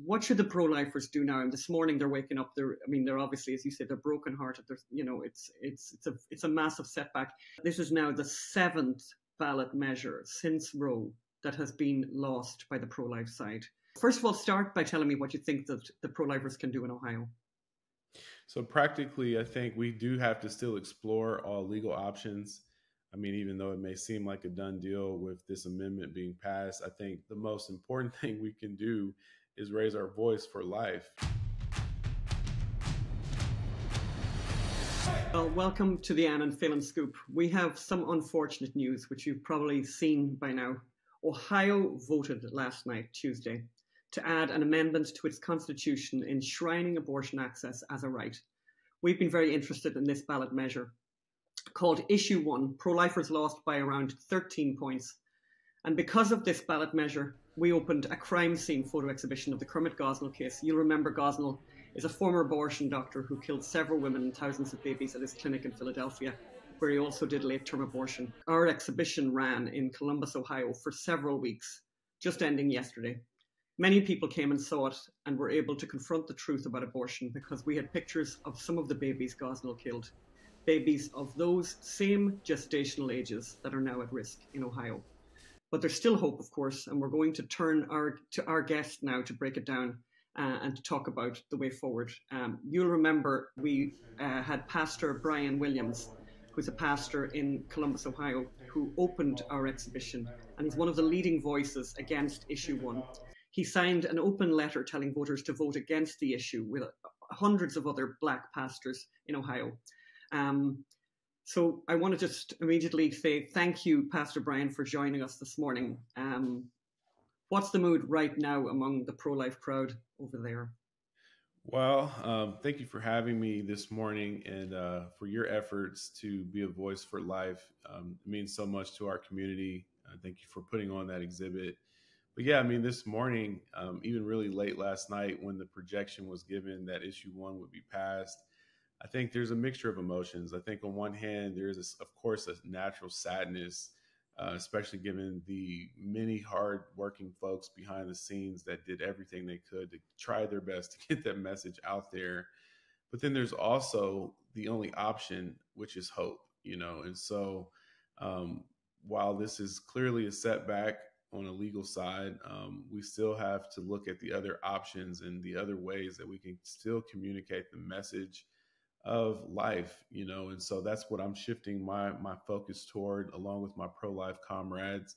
what should the pro-lifers do now? And this morning they're waking up. They're obviously, as you said, they're brokenhearted. It's a massive setback. This is now the 7th ballot measure since Roe that has been lost by the pro-life side. First of all, start by telling me what you think that the pro-lifers can do in Ohio. So practically, I think we do have to still explore all legal options. I mean, even though it may seem like a done deal with this amendment being passed, I think the most important thing we can do is raise our voice for life. Well, welcome to the Ann and Phelan Scoop. We have some unfortunate news, which you've probably seen by now. Ohio voted last night, Tuesday, to add an amendment to its constitution enshrining abortion access as a right. We've been very interested in this ballot measure. Called Issue 1, pro-lifers lost by around 13 points. And because of this ballot measure, we opened a crime scene photo exhibition of the Kermit Gosnell case. You'll remember Gosnell is a former abortion doctor who killed several women and thousands of babies at his clinic in Philadelphia, where he also did late-term abortion. Our exhibition ran in Columbus, Ohio for several weeks, just ending yesterday. Many people came and saw it and were able to confront the truth about abortion because we had pictures of some of the babies Gosnell killed. Babies of those same gestational ages that are now at risk in Ohio. But there's still hope, of course, and we're going to turn to our guest now to break it down and to talk about the way forward. You'll remember we had Pastor Brian Williams, who's a pastor in Columbus, Ohio, who opened our exhibition, and he's one of the leading voices against Issue 1. He signed an open letter telling voters to vote against the issue with hundreds of other Black pastors in Ohio. So I want to just immediately say thank you, Pastor Brian, for joining us this morning. What's the mood right now among the pro-life crowd over there? Well, thank you for having me this morning and for your efforts to be a voice for life. It means so much to our community. Thank you for putting on that exhibit. But yeah, I mean, this morning, even really late last night when the projection was given that Issue 1 would be passed, I think there's a mixture of emotions. I think on one hand, there is, of course, a natural sadness, especially given the many hard-working folks behind the scenes that did everything they could to try their best to get that message out there. But then there's also the only option, which is hope, And so while this is clearly a setback on a legal side, we still have to look at the other options and the other ways that we can still communicate the message of life, and so that's what I'm shifting my focus toward, along with my pro-life comrades.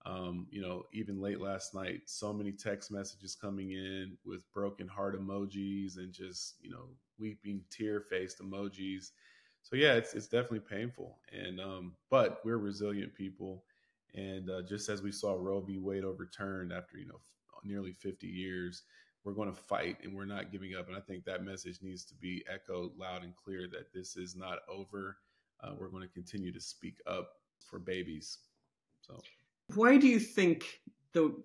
Even late last night, so many text messages coming in with broken heart emojis and just, weeping, tear-faced emojis. So yeah, it's definitely painful, and but we're resilient people, and just as we saw Roe v. Wade overturned after nearly 50 years. We're going to fight and we're not giving up. And I think that message needs to be echoed loud and clear that this is not over. We're going to continue to speak up for babies. So, why do you think the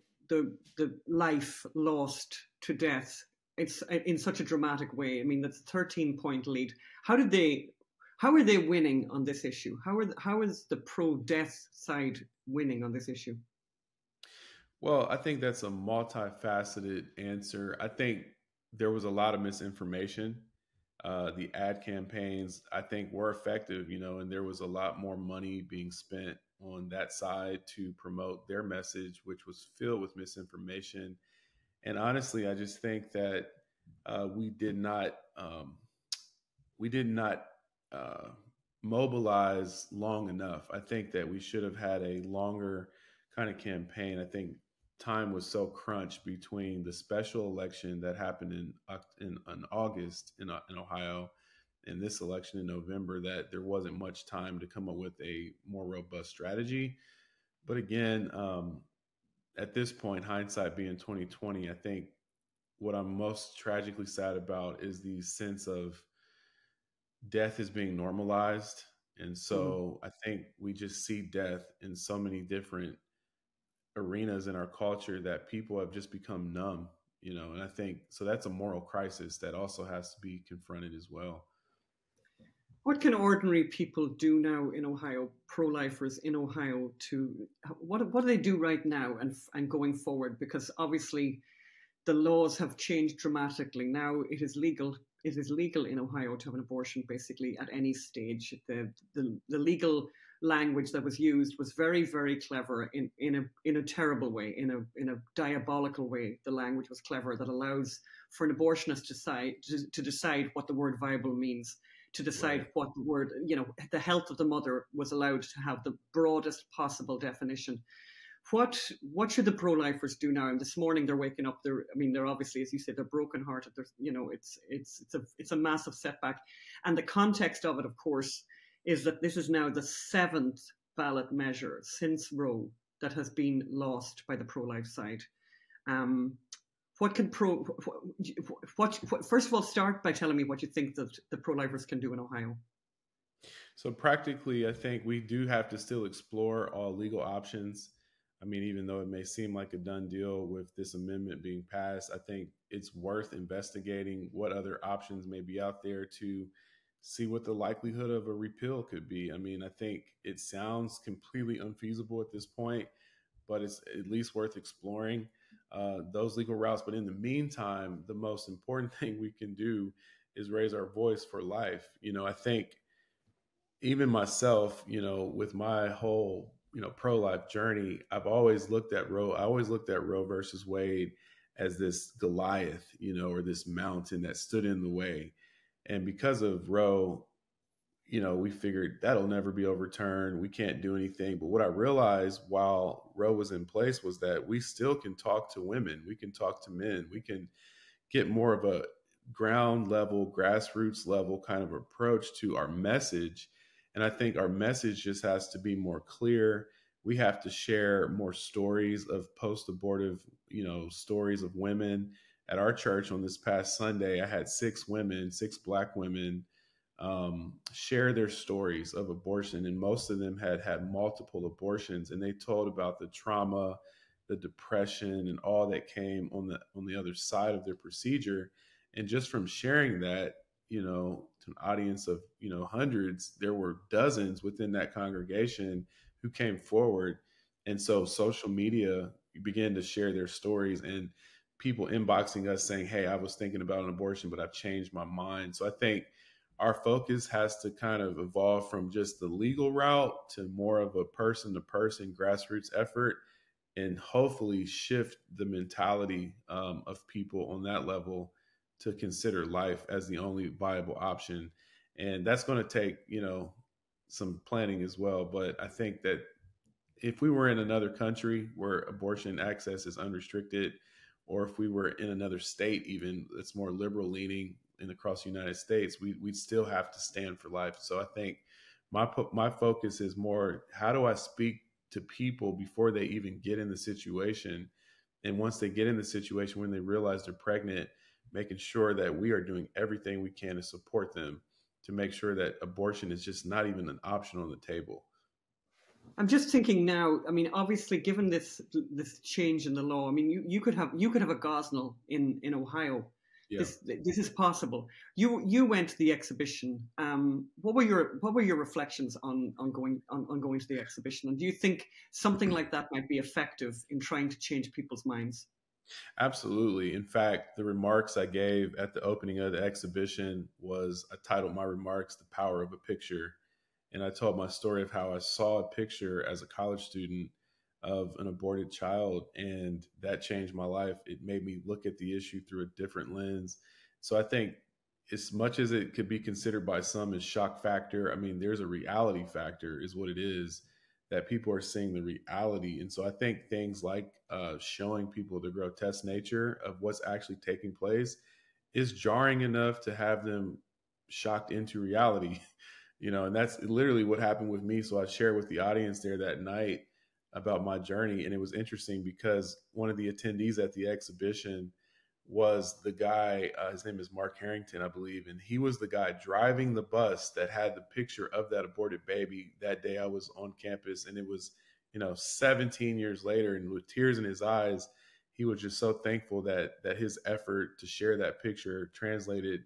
life lost to death, it's in such a dramatic way? I mean, that's a 13-point lead. How are they winning on this issue? How is the pro-death side winning on this issue? Well, I think that's a multifaceted answer. I think there was a lot of misinformation. The ad campaigns, I think, were effective, and there was a lot more money being spent on that side to promote their message, which was filled with misinformation. And honestly, I just think that we did not mobilize long enough. I think that we should have had a longer kind of campaign. I think time was so crunched between the special election that happened in August in Ohio and this election in November that there wasn't much time to come up with a more robust strategy. But again, at this point, hindsight being 2020, I think what I'm most tragically sad about is the sense of death is being normalized. And so I think we just see death in so many different arenas in our culture that people have just become numb, and I think so that's a moral crisis that also has to be confronted as well. What can ordinary people do now in Ohio, pro-lifers in Ohio, what do they do right now and going forward? Because obviously the laws have changed dramatically. Now it is legal. It is legal in Ohio to have an abortion basically at any stage. The legal language that was used was very, very clever in a terrible way, in a diabolical way. The language was clever that allows for an abortionist to decide what the word viable means, to decide Right. what the word, the health of the mother was allowed to have the broadest possible definition. What should the pro-lifers do now? And this morning they're waking up. They're obviously, as you said, they're brokenhearted. It's a massive setback, and the context of it, of course, is that this is now the 7th ballot measure since Roe that has been lost by the pro-life side. First of all, start by telling me what you think that the pro-lifers can do in Ohio. So practically, I think we do have to still explore all legal options. I mean, even though it may seem like a done deal with this amendment being passed, I think it's worth investigating what other options may be out there to see what the likelihood of a repeal could be. I mean, I think it sounds completely unfeasible at this point, but it's at least worth exploring those legal routes. But in the meantime, the most important thing we can do is raise our voice for life. I think even myself, with my whole pro-life journey, I've always looked at Roe. I always looked at Roe versus Wade as this Goliath, or this mountain that stood in the way. And because of Roe, we figured that'll never be overturned. We can't do anything. But what I realized while Roe was in place was that we still can talk to women. We can talk to men. We can get more of a ground level, grassroots level kind of approach to our message. And I think our message just has to be more clear. We have to share more stories of post-abortive, stories of women. At our church on this past Sunday, I had 6 Black women, share their stories of abortion. And most of them had multiple abortions. And they told about the trauma, the depression, and all that came on the other side of their procedure. And just from sharing that, to an audience of, hundreds, there were dozens within that congregation who came forward. And so social media began to share their stories, and people inboxing us saying, hey, I was thinking about an abortion, but I've changed my mind. So I think our focus has to kind of evolve from just the legal route to more of a person-to-person grassroots effort, and hopefully shift the mentality of people on that level to consider life as the only viable option. And that's going to take, some planning as well. But I think that if we were in another country where abortion access is unrestricted, or if we were in another state, even that's more liberal leaning across the United States, we'd still have to stand for life. So I think my focus is more, how do I speak to people before they even get in the situation? And once they get in the situation, when they realize they're pregnant, making sure that we are doing everything we can to support them, to make sure that abortion is just not even an option on the table. I'm just thinking now. I mean, obviously, given this change in the law, I mean, you could have a Gosnell in Ohio. Yeah. This is possible. You went to the exhibition. What were your reflections on going to the exhibition? And do you think something like that might be effective in trying to change people's minds? Absolutely. In fact, the remarks I gave at the opening of the exhibition I titled my remarks, "The Power of a Picture." And I told my story of how I saw a picture as a college student of an aborted child, and that changed my life. It made me look at the issue through a different lens. So I think, as much as it could be considered by some as shock factor, I mean, there's a reality factor is what it is, that people are seeing the reality. And so I think things like showing people the grotesque nature of what's actually taking place is jarring enough to have them shocked into reality. And that's literally what happened with me. So I shared with the audience there that night about my journey. And it was interesting because one of the attendees at the exhibition was the guy, his name is Mark Harrington, I believe. And he was the guy driving the bus that had the picture of that aborted baby that day I was on campus. And it was, 17 years later, and with tears in his eyes, he was just so thankful that his effort to share that picture translated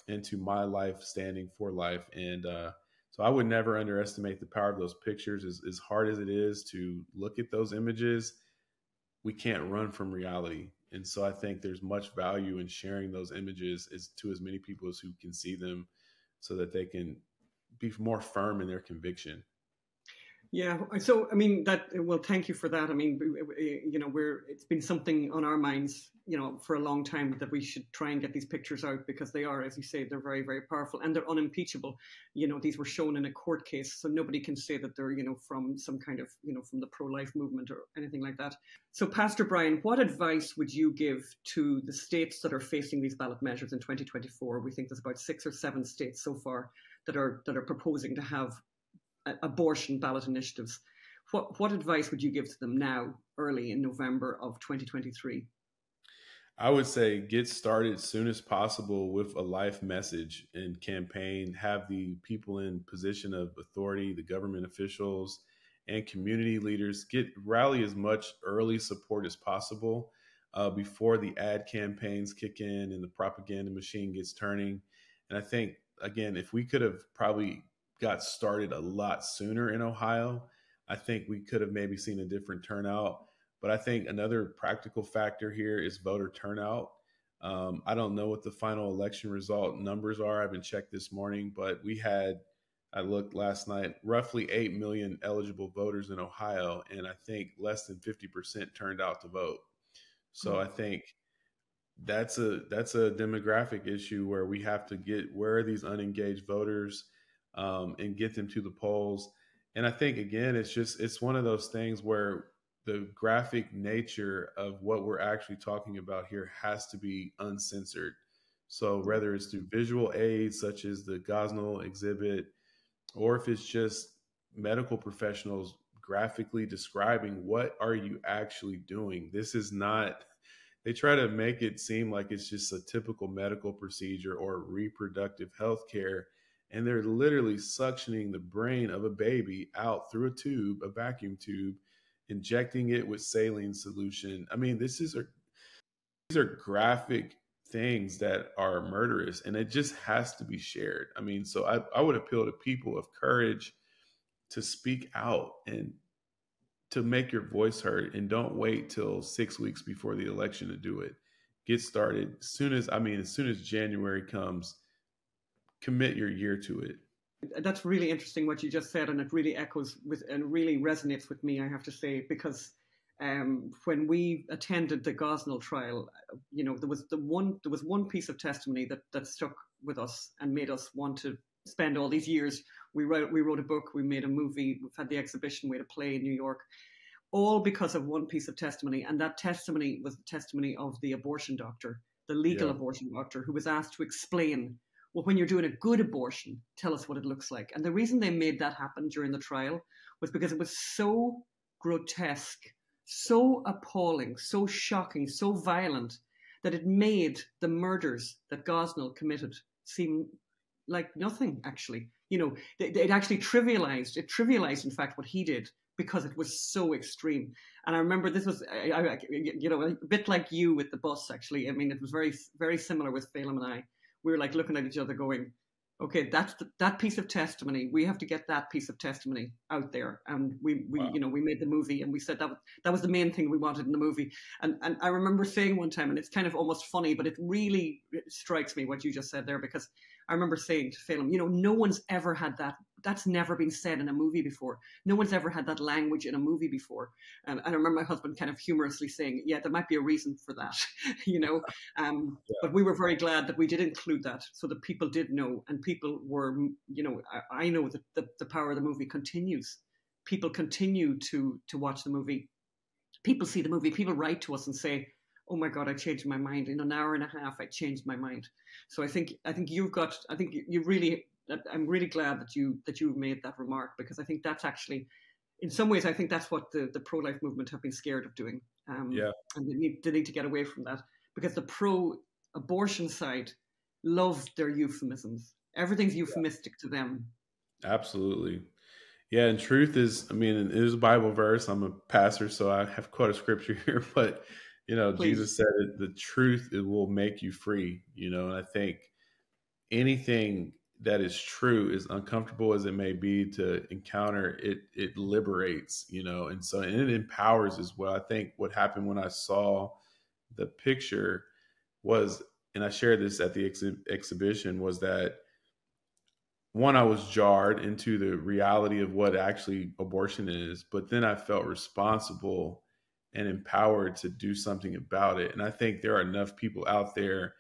into my life standing for life. And so I would never underestimate the power of those pictures. As hard as it is to look at those images, we can't run from reality. And so I think there's much value in sharing those images to as many people as who can see them so that they can be more firm in their conviction. Yeah, so I mean well, thank you for that. I mean, it's been something on our minds, for a long time, that we should try and get these pictures out, because they are, as you say, they're very, very powerful, and they're unimpeachable. These were shown in a court case, so nobody can say that they're, from some kind of, from the pro-life movement or anything like that. So, Pastor Brian, what advice would you give to the states that are facing these ballot measures in 2024? We think there's about 6 or 7 states so far that are proposing to have abortion ballot initiatives. What advice would you give to them now, early in November of 2023? I would say get started as soon as possible with a life message and campaign. Have the people in position of authority, the government officials, and community leaders rally as much early support as possible before the ad campaigns kick in and the propaganda machine gets turning. And I think, again, if we could have probably got started a lot sooner in Ohio, I think we could have maybe seen a different turnout. But I think another practical factor here is voter turnout. I don't know what the final election result numbers are. I haven't checked this morning, but I looked last night, roughly 8 million eligible voters in Ohio, and I think less than 50% turned out to vote. So I think that's a demographic issue where we have to where are these unengaged voters, and get them to the polls. And I think, again, it's one of those things where the graphic nature of what we're actually talking about here has to be uncensored. So whether it's through visual aids such as the Gosnell exhibit, or if it's just medical professionals graphically describing what are you actually doing. This is not, they try to make it seem like it's just a typical medical procedure or reproductive health care. And they're literally suctioning the brain of a baby out through a vacuum tube, injecting it with saline solution. I mean, these are graphic things that are murderous, and it just has to be shared. I mean, so I would appeal to people of courage to speak out and to make your voice heard, and don't wait till 6 weeks before the election to do it. Get started as soon as January comes. Commit your year to it. That's really interesting what you just said, and it really echoes with and really resonates with me, I have to say, because when we attended the Gosnell trial, there was one piece of testimony that stuck with us and made us want to spend all these years. We wrote a book, we made a movie, we've had the exhibition, we had a play in New York, all because of one piece of testimony. And that testimony was the testimony of the abortion doctor, the legal abortion doctor, who was asked to explain, well, when you're doing a good abortion, tell us what it looks like. And the reason they made that happen during the trial was because it was so grotesque, so appalling, so shocking, so violent, that it made the murders that Gosnell committed seem like nothing, actually. It actually trivialized, in fact, what he did, because it was so extreme. And I remember this was, a bit like you with the bus, actually. I mean, it was very, very similar with Phelim and I. We were like looking at each other going, okay, that piece of testimony, we have to get that piece of testimony out there. And we made the movie, and we said that was the main thing we wanted in the movie. And I remember saying one time, and it's kind of almost funny, but it really strikes me what you just said there, because I remember saying to Phelim, no one's ever had that. That's never been said in a movie before. No one's ever had that language in a movie before. And I remember my husband kind of humorously saying, yeah, there might be a reason for that, But we were very glad that we did include that, so that people did know, and people were, I know that the power of the movie continues. People continue to watch the movie. People see the movie. People write to us and say, oh my God, I changed my mind. In an hour and a half, I changed my mind. So I think you really, I'm really glad that you made that remark, because I think that's actually, in some ways, I think that's what the pro-life movement have been scared of doing. And they need to get away from that, because the pro-abortion side love their euphemisms. Everything's euphemistic to them. Absolutely. Yeah, and truth is, it is a Bible verse. I'm a pastor, so I have quite a scripture here, but Please. Jesus said it, the truth, it will make you free, and I think anything that is true, as uncomfortable as it may be to encounter, it liberates, and it empowers as well. I think what happened when I saw the picture was, and I shared this at the exhibition, was that one, I was jarred into the reality of what actually abortion is, but then I felt responsible and empowered to do something about it. And I think there are enough people out there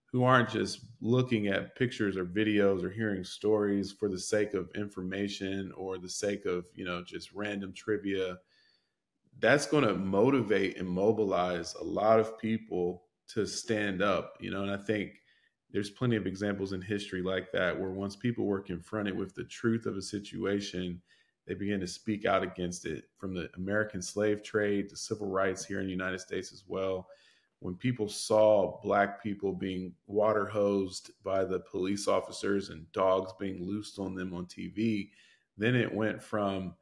who aren't just looking at pictures or videos or hearing stories for the sake of information or the sake of, just random trivia. That's going to motivate and mobilize a lot of people to stand up, and I think there's plenty of examples in history like that, where once people were confronted with the truth of a situation, they began to speak out against it, from the American slave trade to civil rights here in the United States as well. When people saw Black people being water hosed by the police officers and dogs being loosed on them on TV, then it went from,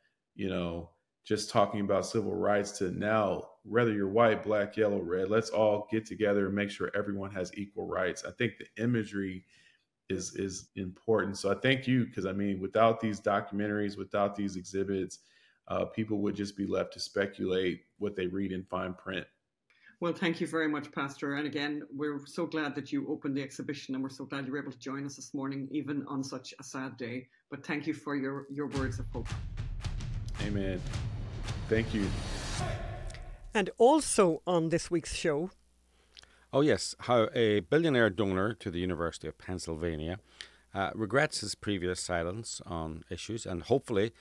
just talking about civil rights to now, whether you're white, Black, yellow, red, let's all get together and make sure everyone has equal rights. I think the imagery is important. So I thank you, because without these documentaries, without these exhibits, people would just be left to speculate what they read in fine print. Well, thank you very much, Pastor. And again, we're so glad that you opened the exhibition, and we're so glad you were able to join us this morning, even on such a sad day. But thank you for your words of hope. Amen. Thank you. And also on this week's show... Oh yes, how a billionaire donor to the University of Pennsylvania regrets his previous silence on issues, and hopefully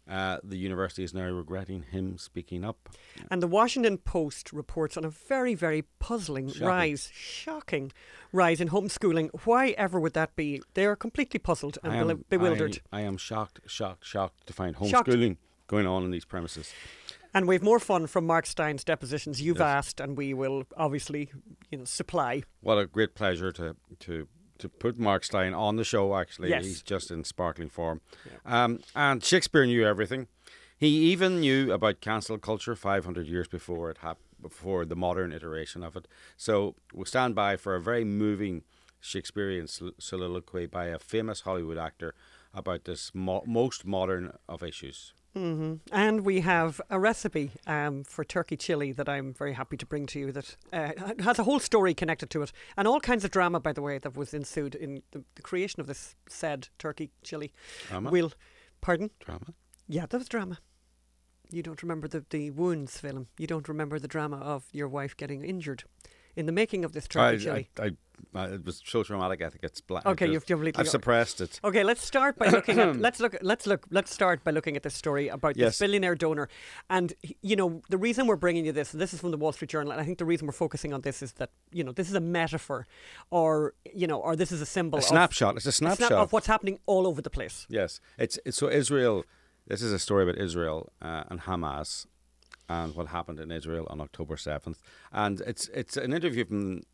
the university is now regretting him speaking up. And the Washington Post reports on a very, very puzzling shocking rise in homeschooling. Why ever would that be? They are completely puzzled and bewildered. I am shocked to find homeschooling going on in these premises. And we have more fun from Mark Stein's depositions. You've asked, and we will obviously, supply. What a great pleasure to put Mark Stein on the show. Actually, yes. He's just in sparkling form. Yeah. And Shakespeare knew everything. He even knew about cancel culture 500 years before before the modern iteration of it. So we'll stand by for a very moving Shakespearean soliloquy by a famous Hollywood actor about this most modern of issues. Mm-hmm. And we have a recipe for turkey chili that I'm very happy to bring to you that has a whole story connected to it, and all kinds of drama, by the way, that was ensued in the creation of this said turkey chili. Drama? Pardon? Drama? Yeah, there was drama. You don't remember the wounds, Phelim. You don't remember the drama of your wife getting injured in the making of this turkey chili. It was so traumatic. I think it's black. Okay, I've suppressed it. Okay, let's start by looking at let's start by looking at this story about this billionaire donor. And the reason we're bringing you this, and this is from the Wall Street Journal, and I think the reason we're focusing on this is that this is a metaphor, or this is a symbol. It's a snapshot of what's happening all over the place. Yes, it's so Israel. This is a story about Israel and Hamas, and what happened in Israel on October 7th. And it's an interview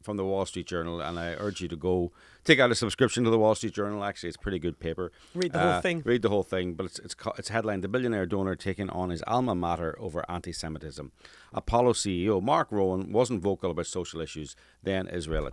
from the Wall Street Journal, and I urge you to go take out a subscription to the Wall Street Journal. Actually, it's a pretty good paper. Read the whole thing. Read the whole thing, but it's headlined, "The Billionaire Donor Taking on His Alma Mater Over Anti-Semitism." Apollo CEO Mark Rowan wasn't vocal about social issues, then Israel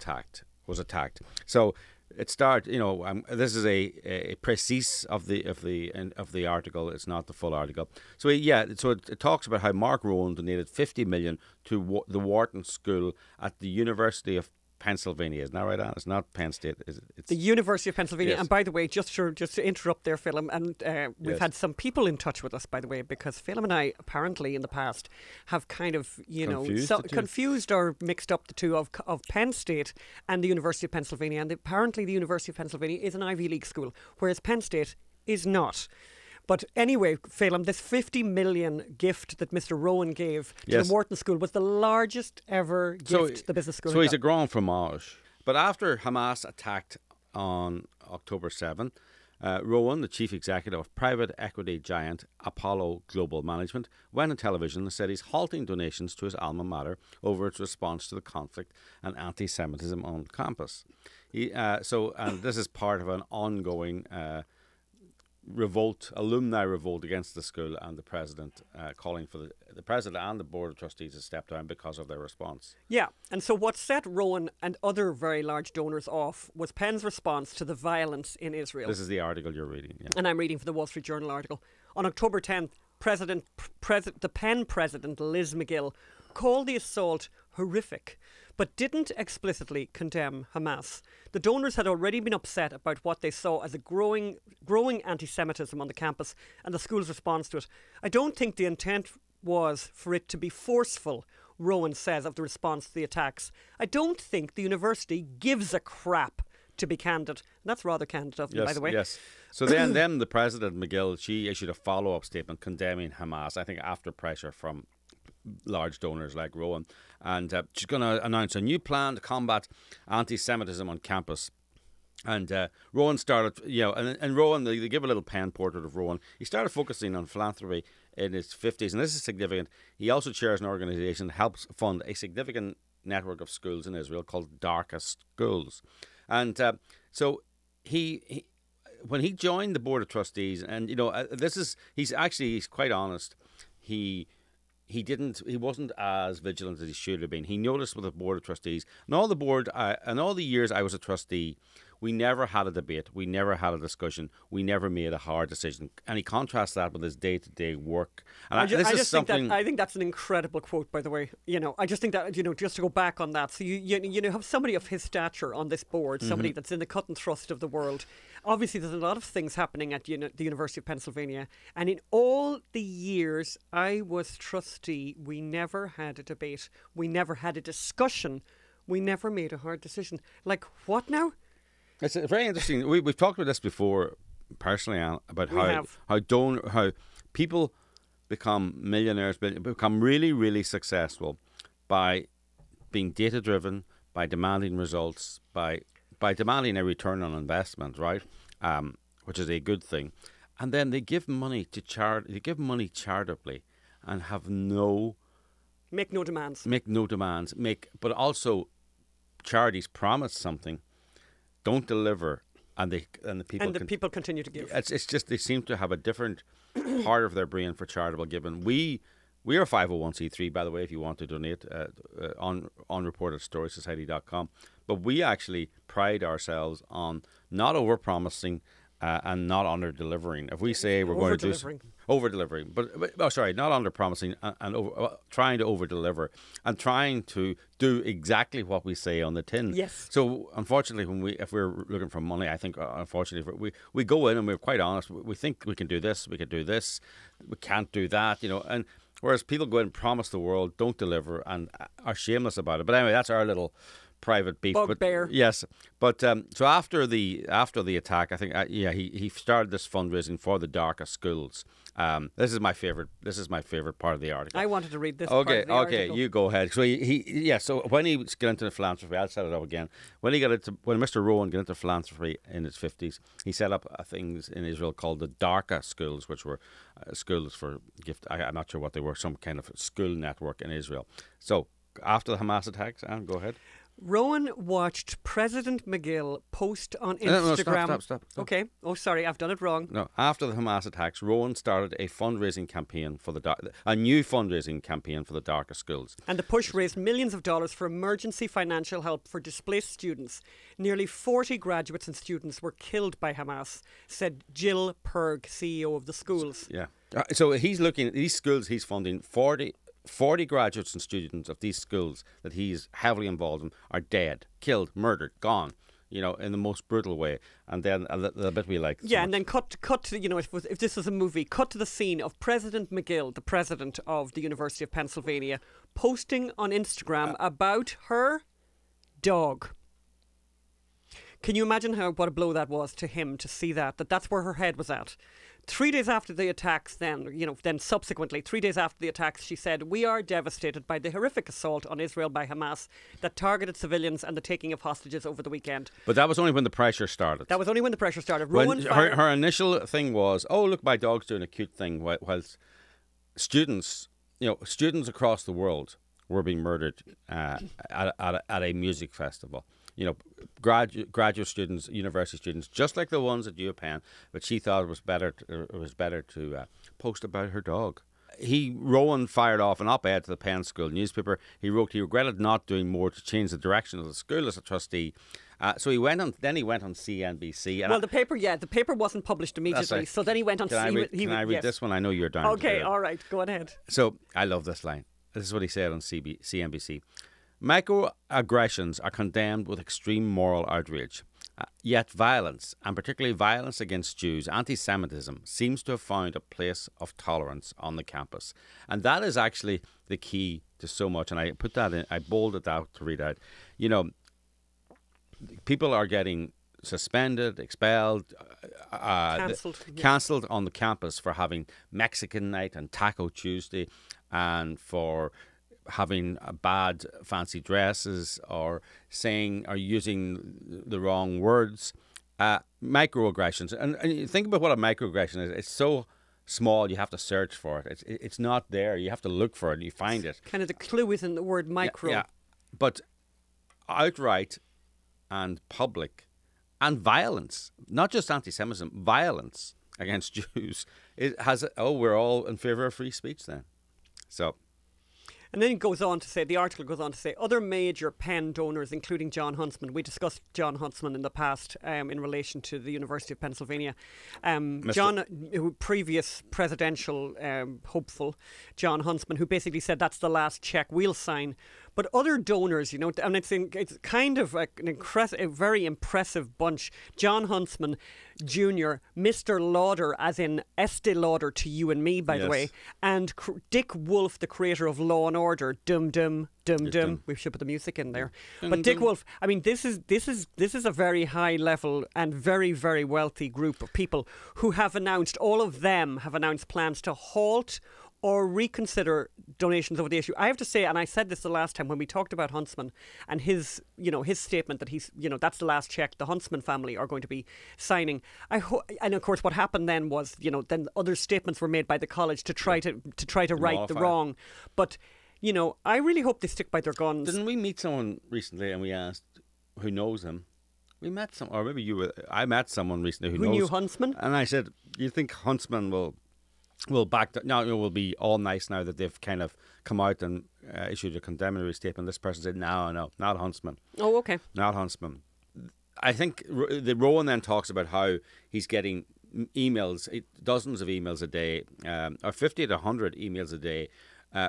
was attacked. So it starts, this is a précis of the article. It's not the full article. So it talks about how Mark Rowan donated $50 million to the Wharton School at the University of Pennsylvania. Isn't that right, Anne? It's not Penn State. It's the University of Pennsylvania. Yes. And by the way, just to interrupt there, Phelim, and we've had some people in touch with us, by the way, because Phelim and I apparently in the past have kind of, confused or mixed up the two of Penn State and the University of Pennsylvania. And apparently the University of Pennsylvania is an Ivy League school, whereas Penn State is not. But anyway, Phelim, this $50 million gift that Mr. Rowan gave to the Wharton School was the largest ever gift the business school So had he's got. a grand fromage. But after Hamas attacked on October 7th, Rowan, the chief executive of private equity giant Apollo Global Management, went on television and said he's halting donations to his alma mater over its response to the conflict and anti-Semitism on campus. And this is part of an ongoing alumni revolt against the school, and the president calling for the president and the board of trustees to step down because of their response. Yeah, and so what set Rowan and other very large donors off was Penn's response to the violence in Israel. This is the article you're reading. Yeah. And I'm reading from the Wall Street Journal article. On October 10th, the Penn president, Liz McGill, called the assault horrific, but didn't explicitly condemn Hamas. The donors had already been upset about what they saw as a growing anti-Semitism on the campus and the school's response to it. I don't think the intent was for it to be forceful, Rowan says of the response to the attacks. I don't think the university gives a crap, to be candid. And that's rather candid of them, by the way. Yes. So then the president, McGill, she issued a follow-up statement condemning Hamas, I think after pressure from large donors like Rowan. And she's going to announce a new plan to combat anti-Semitism on campus. And Rowan started, and Rowan, they give a little pen portrait of Rowan. He started focusing on philanthropy in his 50s, and this is significant. He also chairs an organisation that helps fund a significant network of schools in Israel called Darka Schools. And so he when he joined the board of trustees, and he's quite honest. He wasn't as vigilant as he should have been. He noticed with the board of trustees and all the years I was a trustee, we never had a debate, we never had a discussion, we never made a hard decision. And he contrasts that with his day-to-day work. And I think that's an incredible quote, by the way. I just think that, just to go back on that. So you have somebody of his stature on this board, somebody that's in the cut and thrust of the world. Obviously, there's a lot of things happening at the University of Pennsylvania. And in all the years I was trustee, we never had a debate. We never had a discussion. We never made a hard decision. Like, what now? It's very interesting. We've talked about this before, personally, Anne, about how people become millionaires, become really, really successful by being data-driven, by demanding results, by demanding a return on investment, right? Which is a good thing. And then they give money to charity. They give money charitably, and have make no demands. But also charities promise something, don't deliver, and the people continue to give. It's just they seem to have a different part of their brain for charitable giving. We are a 501c3, by the way, if you want to donate on unreportedstorysociety.com. But we actually pride ourselves on not over-promising and not under-delivering. If we say we're going to do over-delivering, not under-promising and trying to over-deliver and trying to do exactly what we say on the tin. Yes. So unfortunately, if we're looking for money, I think unfortunately we go in and we're quite honest. We think we can do this, we can't do that, and whereas people go in and promise the world, don't deliver, and are shameless about it. But anyway, that's our little private beef. Bugbear. Yes, but so after the attack, I think he started this fundraising for the Darka Schools. This is my favorite part of the article. I wanted to read this. Okay, you go ahead. So so when he got into philanthropy, I'll set it up again. When Mr. Rowan got into philanthropy in his 50s, he set up things in Israel called the Darka Schools, which were schools for gift. I'm not sure what they were, some kind of school network in Israel. So after the Hamas attacks, Anne, go ahead. Rowan watched President McGill post on Instagram. No, stop. Okay. Oh, sorry, I've done it wrong. No, after the Hamas attacks, Rowan started a fundraising campaign for a new fundraising campaign for the Darka Schools. And the push raised millions of dollars for emergency financial help for displaced students. Nearly 40 graduates and students were killed by Hamas, said Jill Perg, CEO of the schools. Yeah. So he's looking at these schools. He's funding 40 graduates and students of these schools that he's heavily involved in are dead, killed, murdered, gone, in the most brutal way. And then a bit we like. Yeah, and then cut to, if this was a movie, cut to the scene of President McGill, the president of the University of Pennsylvania, posting on Instagram about her dog. Can you imagine what a blow that was to him to see that's where her head was at? 3 days after the attacks, subsequently, 3 days after the attacks, she said, "We are devastated by the horrific assault on Israel by Hamas that targeted civilians and the taking of hostages over the weekend." But that was only when the pressure started. Her initial thing was, "Oh, look, my dog's doing a cute thing," whilst students across the world were being murdered at a music festival. Graduate students, university students, just like the ones at UPenn, but she thought it was better to post about her dog. Rowan fired off an op-ed to the Penn School newspaper. He wrote he regretted not doing more to change the direction of the school as a trustee. So he went on CNBC. And the paper wasn't published immediately. Right. So then he went on. Can I read this one? I know you're down. Okay, all right, go ahead. So I love this line. This is what he said on CNBC. Microaggressions are condemned with extreme moral outrage. Yet violence, and particularly violence against Jews, anti-Semitism, seems to have found a place of tolerance on the campus. And that is actually the key to so much. And I put that in, I bolded out to read out. You know, people are getting suspended, expelled, cancelled on the campus for having Mexican night and Taco Tuesday, and for having bad fancy dresses, or saying or using the wrong words. Microaggressions, and you think about what a microaggression is. It's so small you have to search for it. It's not there. You have to look for it. You find it. Kind of the clue is in the word micro. Yeah. But outright and public and violence, not just anti-Semitism, violence against Jews, it has. We're all in favour of free speech then. So. And then it goes on to say, the article goes on to say, other major Penn donors, including John Huntsman. We discussed John Huntsman in the past in relation to the University of Pennsylvania. John, previous presidential hopeful, John Huntsman, who basically said that's the last check we'll sign. But other donors, you know, and it's kind of a very impressive bunch. John Huntsman Jr., Mr. Lauder, as in Estee Lauder to you and me, by the way, and Dick Wolf, the creator of Law and Order, dum dum dum dum. We should put the music in there. But Dick Wolf, I mean, this is a very high level and very, very wealthy group of people who have announced, all of them have announced plans to halt or reconsider donations over the issue. I have to say, and I said this the last time when we talked about Huntsman and his statement that he's, that's the last check the Huntsman family are going to be signing. And of course, what happened then was, then other statements were made by the college to try to right the wrong. But, I really hope they stick by their guns. Didn't we meet someone recently and we asked who knows him? We met some, or maybe I met someone recently who knew Huntsman, and I said, "You think Huntsman will back now? Will be all nice now that they've kind of come out and issued a condemnatory statement." This person said, "No, not Huntsman." Oh, okay, not Huntsman. I think the Rowan then talks about how he's getting emails, dozens of emails a day, or 50 to 100 emails a day.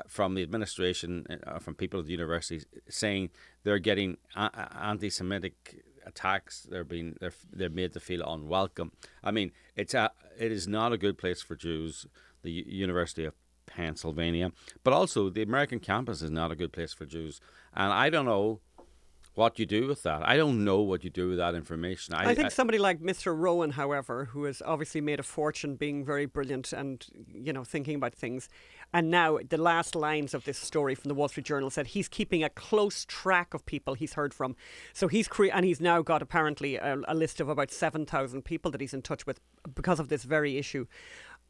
From the administration, from people at the university, saying they're getting anti-Semitic attacks. They're made to feel unwelcome. I mean, it is not a good place for Jews. The University of Pennsylvania, but also the American campus is not a good place for Jews. And I don't know what you do with that. I don't know what you do with that information. I think somebody like Mr. Rowan, however, who has obviously made a fortune being very brilliant and, thinking about things. And now the last lines of this story from the Wall Street Journal said he's keeping a close track of people he's heard from. So he's now got apparently a list of about 7,000 people that he's in touch with because of this very issue.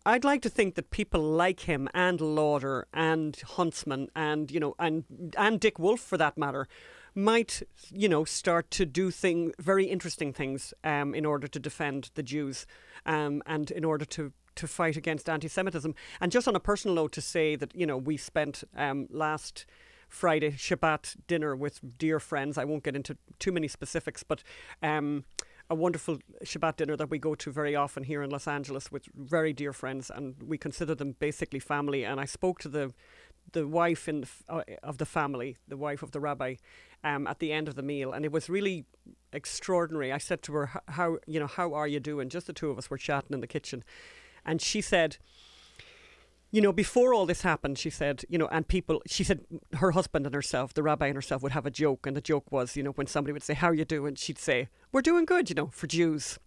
I'd like to think that people like him and Lauder and Huntsman and Dick Wolf, for that matter, might, start to do very interesting things in order to defend the Jews and in order to fight against anti-Semitism. And just on a personal note, to say that, we spent last Friday Shabbat dinner with dear friends. I won't get into too many specifics, but a wonderful Shabbat dinner that we go to very often here in Los Angeles with very dear friends, and we consider them basically family. And I spoke to the wife of the family, the wife of the rabbi, at the end of the meal, and it was really extraordinary. I said to her, how are you doing? Just the two of us were chatting in the kitchen, and she said, before all this happened, she said, she said her husband and herself, the rabbi and herself, would have a joke, and the joke was, when somebody would say, "How are you doing?" she'd say, "We're doing good, for Jews."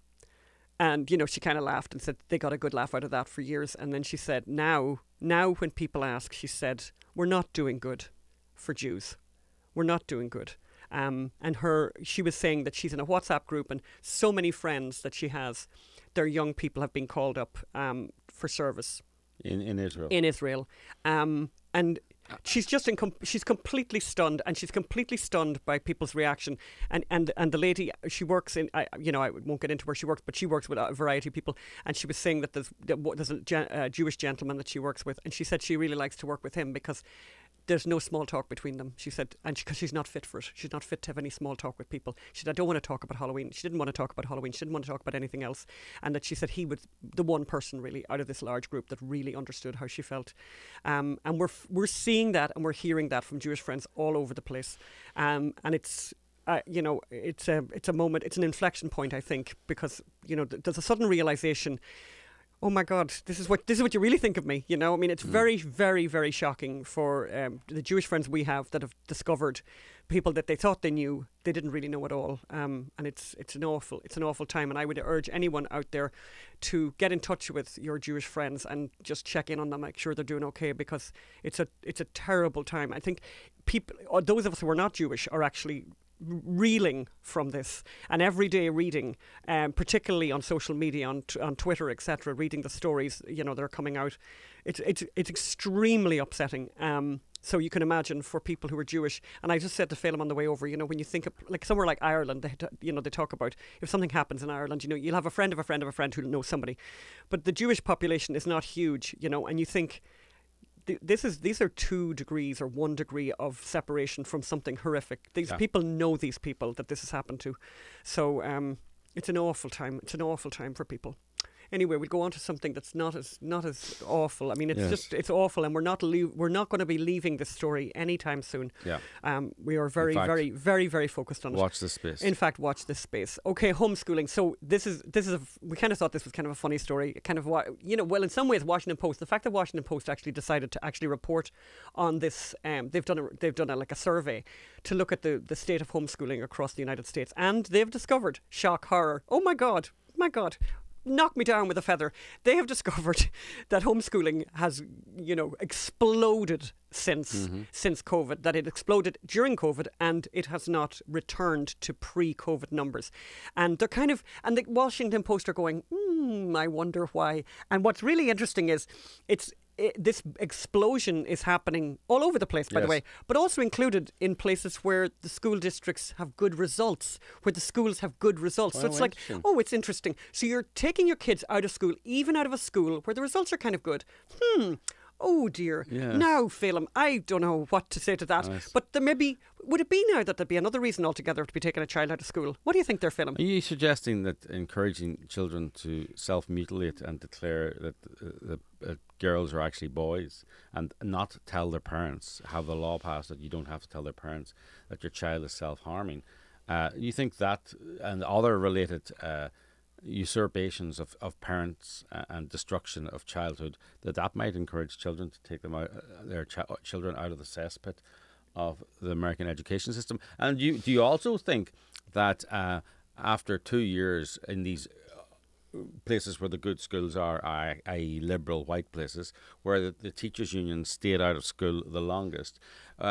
And, she kind of laughed and said they got a good laugh out of that for years. And then she said, now when people ask, she said, "We're not doing good for Jews. We're not doing good." And she was saying that she's in a WhatsApp group, and so many friends that she has, their young people have been called up for service. In Israel. In Israel. And she's she's completely stunned, and she's completely stunned by people's reaction. And the lady, she works in, I won't get into where she works, but she works with a variety of people. And she was saying that there's a Jewish gentleman that she works with, and she said she really likes to work with him because there's no small talk between them. She said, and because she's not fit for it. She's not fit to have any small talk with people. She said, I don't want to talk about Halloween. She didn't want to talk about Halloween. She didn't want to talk about anything else. And that she said he was the one person really out of this large group that really understood how she felt. And we're seeing that and we're hearing that from Jewish friends all over the place. And it's, it's a moment, it's an inflection point, I think, because, there's a sudden realization, oh my God, this is what you really think of me. I mean, it's very, very, very shocking for the Jewish friends we have that have discovered people that they thought they knew, they didn't really know at all. And it's an awful time. And I would urge anyone out there to get in touch with your Jewish friends and just check in on them, make sure they're doing okay, because it's a terrible time. I think people, or those of us who are not Jewish, are actually reeling from this, and everyday reading, particularly on social media, on Twitter, etc., reading the stories that are coming out, it's extremely upsetting. So you can imagine for people who are Jewish, and I just said to Phelim on the way over, when you think of like somewhere like Ireland, they talk about if something happens in Ireland, you'll have a friend of a friend of a friend who knows somebody, but the Jewish population is not huge, and you think these are 2 degrees or 1 degree of separation from something horrific. These people know these people that this has happened to. So it's an awful time. It's an awful time for people. Anyway, we'll go on to something that's not as awful. I mean, it's awful, and we're not going to be leaving this story anytime soon. Yeah. We are very, very, very, very focused on it. Watch this space. In fact, watch this space. Okay, homeschooling. So this is we kind of thought this was kind of a funny story. Kind of well, in some ways, Washington Post. The fact that Washington Post actually decided to actually report on this, they've done a survey to look at the state of homeschooling across the United States, and they've discovered, shock, horror. Oh my God. Knock me down with a feather. They have discovered that homeschooling has, exploded since COVID, that it exploded during COVID and it has not returned to pre-COVID numbers. And they're and the Washington Post are going, I wonder why. And what's really interesting is this explosion is happening all over the place, by the way, but also included in places where the school districts have good results, where the schools have good results. So it's like, it's interesting. So you're taking your kids out of school, even out of a school where the results are kind of good. Oh dear. Yeah. Now, Phelim, I don't know what to say to that. Nice. But there would it be now that there'd be another reason altogether to be taking a child out of school? What do you think there, Phelim? Are you suggesting that encouraging children to self-mutilate and declare that girls are actually boys and not tell their parents, have the law passed that you don't have to tell their parents that your child is self-harming? You think that and other related usurpations of parents and destruction of childhood, that might encourage children to take them out, their children out of the cesspit of the American education system? And do you also think that after 2 years in these places where the good schools are, i.e. liberal white places, where the teachers' union stayed out of school the longest,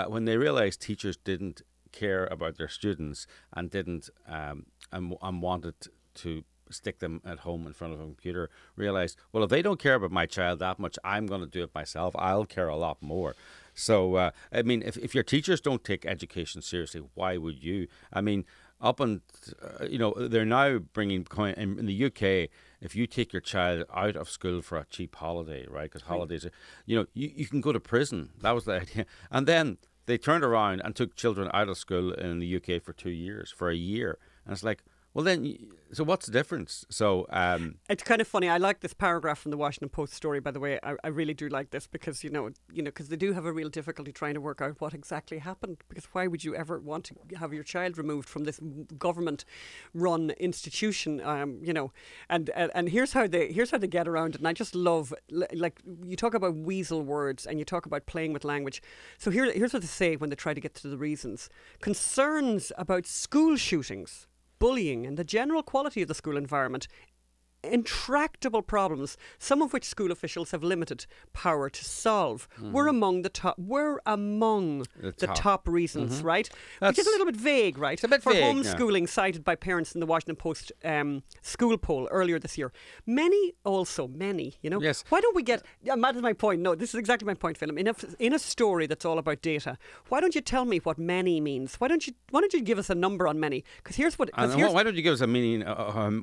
when they realised teachers didn't care about their students and didn't and wanted to stick them at home in front of a computer, realised, well, if they don't care about my child that much, I'm going to do it myself. I'll care a lot more. So, I mean, if your teachers don't take education seriously, why would you? I mean, they're now bringing, in the UK, if you take your child out of school for a cheap holiday, right, because holidays are, you can go to prison. That was the idea. And then they turned around and took children out of school in the UK for 2 years, for a year. And it's like, well, then, so what's the difference? So it's kind of funny. I like this paragraph from the Washington Post story, by the way. I really do like this because, because they do have a real difficulty trying to work out what exactly happened. Because why would you ever want to have your child removed from this government-run institution? And here's how they get around it. And I just love, like, you talk about weasel words and you talk about playing with language. So here's what they say when they try to get to the reasons. Concerns about school shootings, bullying and the general quality of the school environment, intractable problems, some of which school officials have limited power to solve, were among the top reasons, right? Which is a little bit vague, right? It's a bit for vague, homeschooling cited by parents in the Washington Post school poll earlier this year. Many, Yes. Why don't we get, that is my point. No, this is exactly my point, Phelim. In a story that's all about data, why don't you tell me what many means? Why don't you give us a number on many? Because why don't you give us a meaning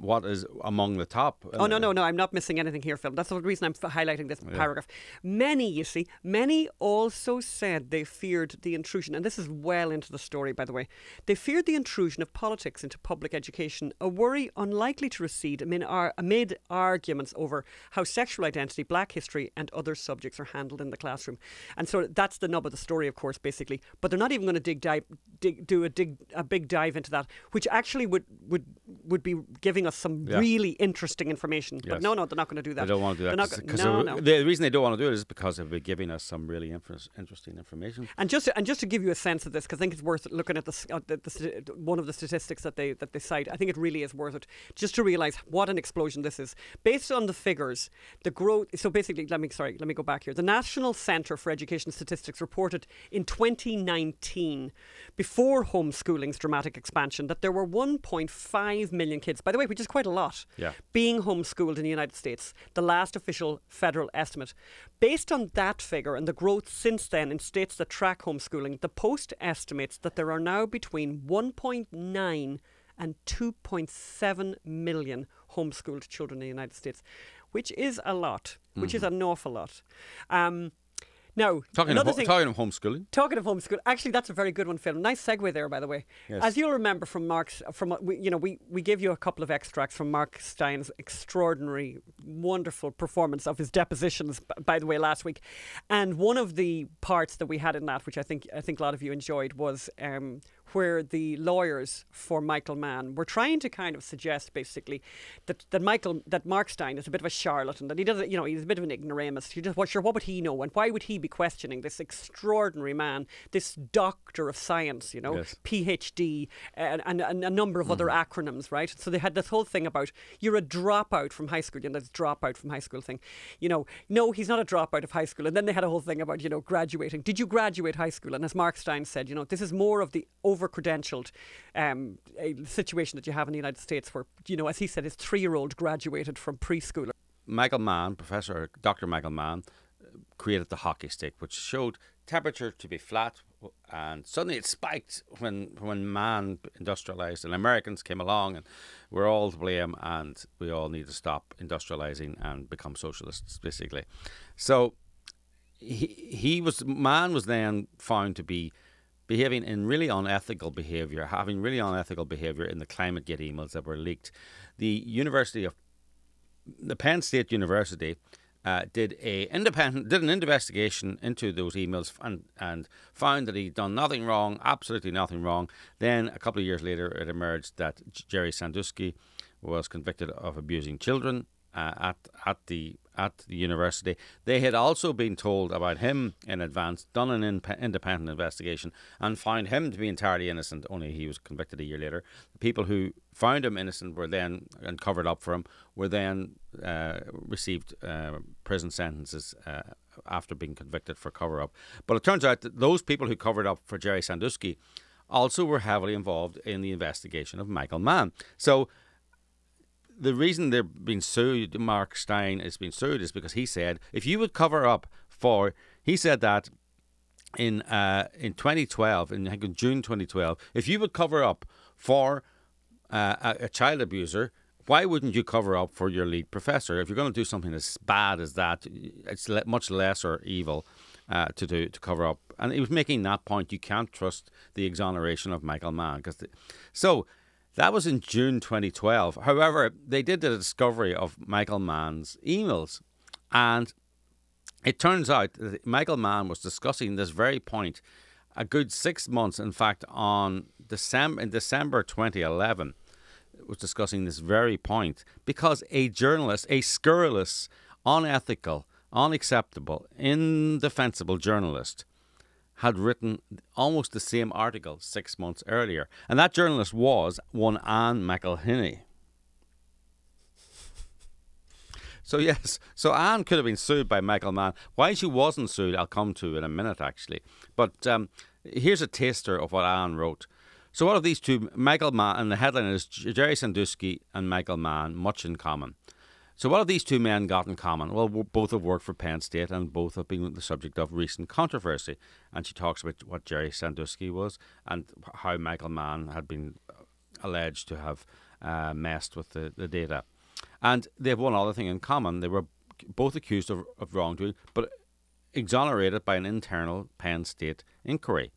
what is among the top? top. Oh, no, I'm not missing anything here, Phil. That's the reason I'm highlighting this paragraph. Many also said they feared the intrusion, and this is well into the story, by the way. They feared the intrusion of politics into public education, a worry unlikely to recede amid arguments over how sexual identity, black history and other subjects are handled in the classroom. And so that's the nub of the story, of course, basically. But they're not even going to do a big dive into that, which actually would be giving us some really interesting information. But no, they're not going to do that. They don't want to do that. The reason they don't want to do it is because they'll be giving us some really interesting information. And just to give you a sense of this, because I think it's worth looking at one of the statistics that they cite. I think it really is worth it, just to realise what an explosion this is. Based on the figures, the growth. So basically, let me go back here. The National Centre for Education Statistics reported in 2019, before homeschooling's dramatic expansion, that there were 1.5 million kids, by the way, which is quite a lot, being homeschooled in the United States, the last official federal estimate. Based on that figure and the growth since then in states that track homeschooling, the Post estimates that there are now between 1.9 and 2.7 million homeschooled children in the United States, which is a lot, which is an awful lot. Now, talking of homeschooling. Talking of homeschooling, actually, that's a very good one, Phil. Nice segue there, by the way. Yes. As you'll remember we gave you a couple of extracts from Mark Stein's extraordinary, wonderful performance of his depositions, by the way, last week. And one of the parts that we had in that, which I think a lot of you enjoyed, was where the lawyers for Michael Mann were trying to kind of suggest, basically, that Mark Stein is a bit of a charlatan, that he doesn't, he's a bit of an ignoramus. What would he know, and why would he be questioning this extraordinary man, this doctor of science, PhD, and a number of other acronyms, right? So they had this whole thing about you're a dropout from high school, this dropout from high school thing. No, he's not a dropout of high school. And then they had a whole thing about graduating. Did you graduate high school? And as Mark Stein said, this is more of the over-credentialed situation that you have in the United States, where as he said, his 3-year-old graduated from preschool. Michael Mann, Dr. Michael Mann, created the hockey stick, which showed temperature to be flat, and suddenly it spiked when man industrialized and Americans came along, and we're all to blame, and we all need to stop industrializing and become socialists, basically. So man was then found to be behaving in really unethical behaviour, having really unethical behaviour in the ClimateGate emails that were leaked. The Penn State University did an investigation into those emails and found that he'd done nothing wrong, absolutely nothing wrong. Then a couple of years later, it emerged that Jerry Sandusky was convicted of abusing children at the university. They had also been told about him in advance, done an independent investigation, and found him to be entirely innocent, only he was convicted a year later. The people who found him innocent were then, and covered up for him, were then received prison sentences after being convicted for cover-up. But it turns out that those people who covered up for Jerry Sandusky also were heavily involved in the investigation of Michael Mann. So the reason they're being sued, Mark Stein is being sued, is because he said, if you would cover up for, he said that in 2012, in June 2012, if you would cover up for a child abuser, why wouldn't you cover up for your lead professor? If you're going to do something as bad as that, it's much lesser evil to cover up. And he was making that point. You can't trust the exoneration of Michael Mann. So that was in June 2012. However, they did the discovery of Michael Mann's emails. And it turns out that Michael Mann was discussing this very point a good 6 months. In fact, in December 2011, was discussing this very point because a journalist, a scurrilous, unethical, unacceptable, indefensible journalist had written almost the same article 6 months earlier. And that journalist was one Anne McElhinney. So yes, Anne could have been sued by Michael Mann. Why she wasn't sued, I'll come to in a minute actually. But here's a taster of what Anne wrote. So what have these two, Michael Mann, and the headline is Jerry Sandusky and Michael Mann, much in common. So what have these two men got in common? Well, both have worked for Penn State and both have been the subject of recent controversy. And she talks about what Jerry Sandusky was and how Michael Mann had been alleged to have messed with the data. And they have one other thing in common. They were both accused of wrongdoing, but exonerated by an internal Penn State inquiry.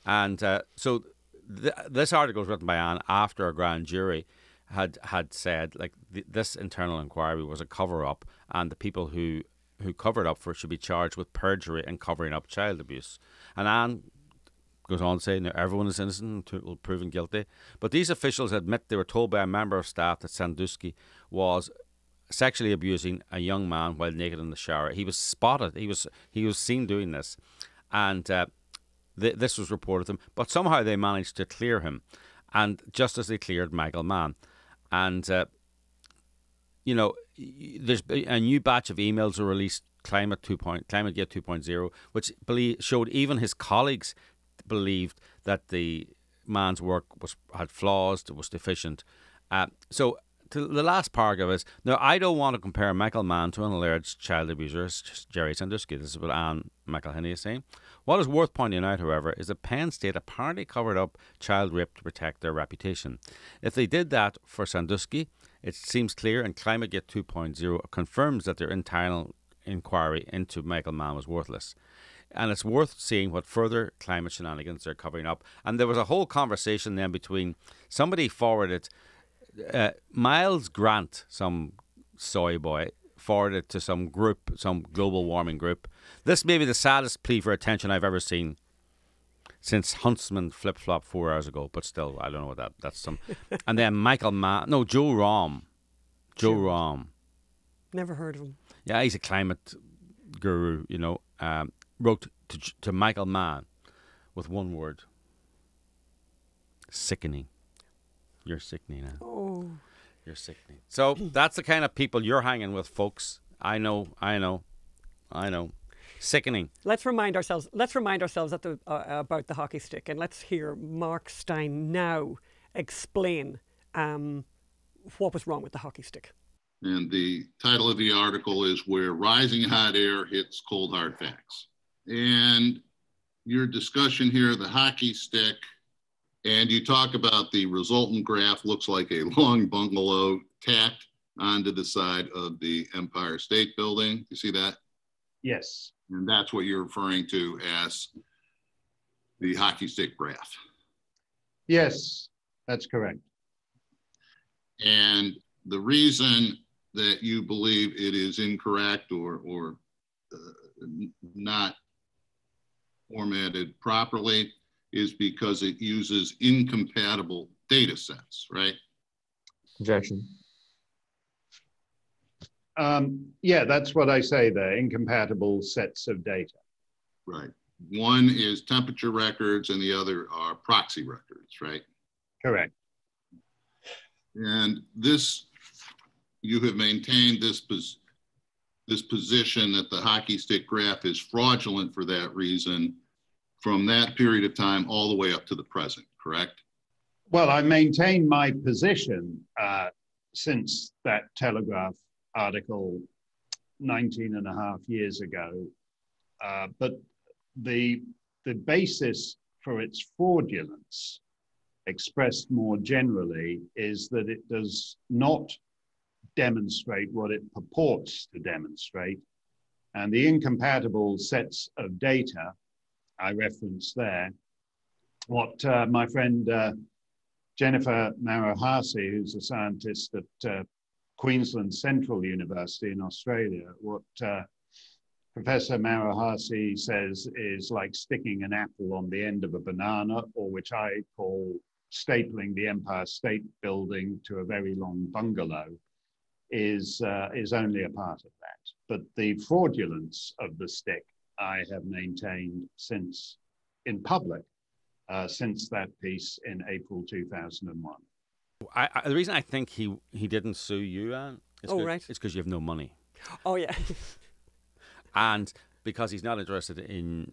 And so this article was written by Anne after a grand jury had said, like, this internal inquiry was a cover-up, and the people who covered up for it should be charged with perjury and covering up child abuse. And Anne goes on to say, now everyone is innocent until proven guilty. But these officials admit they were told by a member of staff that Sandusky was sexually abusing a young man while naked in the shower. He was spotted. He was seen doing this, and this was reported to them. But somehow they managed to clear him, and just as they cleared Michael Mann, and there's a new batch of emails were released, Climategate 2.0, which showed even his colleagues believed that the man's work had flaws, it was deficient. So the last paragraph is, now I don't want to compare Michael Mann to an alleged child abuser, Jerry Sandusky. This is what Anne McElhinney is saying. What is worth pointing out, however, is that Penn State apparently covered up child rape to protect their reputation. If they did that for Sandusky, it seems clear, and Climategate 2.0 confirms that their internal inquiry into Michael Mann was worthless. And it's worth seeing what further climate shenanigans they're covering up. And there was a whole conversation then between, somebody forwarded, Miles Grant, some soy boy, forwarded to some group, some global warming group. This may be the saddest plea for attention I've ever seen since Huntsman flip-flop 4 hours ago, but still, I don't know what that's some. And then Joe Rahm. Joe Rahm. Never heard of him. Yeah, he's a climate guru, wrote to Michael Mann with one word: sickening. You're sickening, Anne. Oh. You're sickening. So that's the kind of people you're hanging with, folks. I know. Sickening. Let's remind ourselves about the hockey stick, and let's hear Mark Stein now explain what was wrong with the hockey stick. And the title of the article is Where Rising Hot Air Hits Cold Hard Facts. And your discussion here, the hockey stick, and you talk about the resultant graph looks like a long bungalow tacked onto the side of the Empire State Building. You see that? Yes. And that's what you're referring to as the hockey stick graph. Yes, that's correct. And the reason that you believe it is incorrect or not formatted properly is because it uses incompatible data sets, right? Objection. Yeah, that's what I say there, incompatible sets of data. Right. One is temperature records and the other are proxy records, right? Correct. And this, you have maintained this position that the hockey stick graph is fraudulent for that reason from that period of time all the way up to the present, correct? Well, I maintain my position since that Telegraph article 19 and a half years ago. But the basis for its fraudulence, expressed more generally, is that it does not demonstrate what it purports to demonstrate. And the incompatible sets of data I referenced there, what my friend Jennifer Marahasi, who's a scientist at Queensland Central University in Australia, what Professor Marahasi says is like sticking an apple on the end of a banana, or which I call stapling the Empire State Building to a very long bungalow, is only a part of that. But the fraudulence of the stick I have maintained since in public, since that piece in April 2001. The reason I think he didn't sue you, Anne, is because you have no money. Oh yeah. And because he's not interested in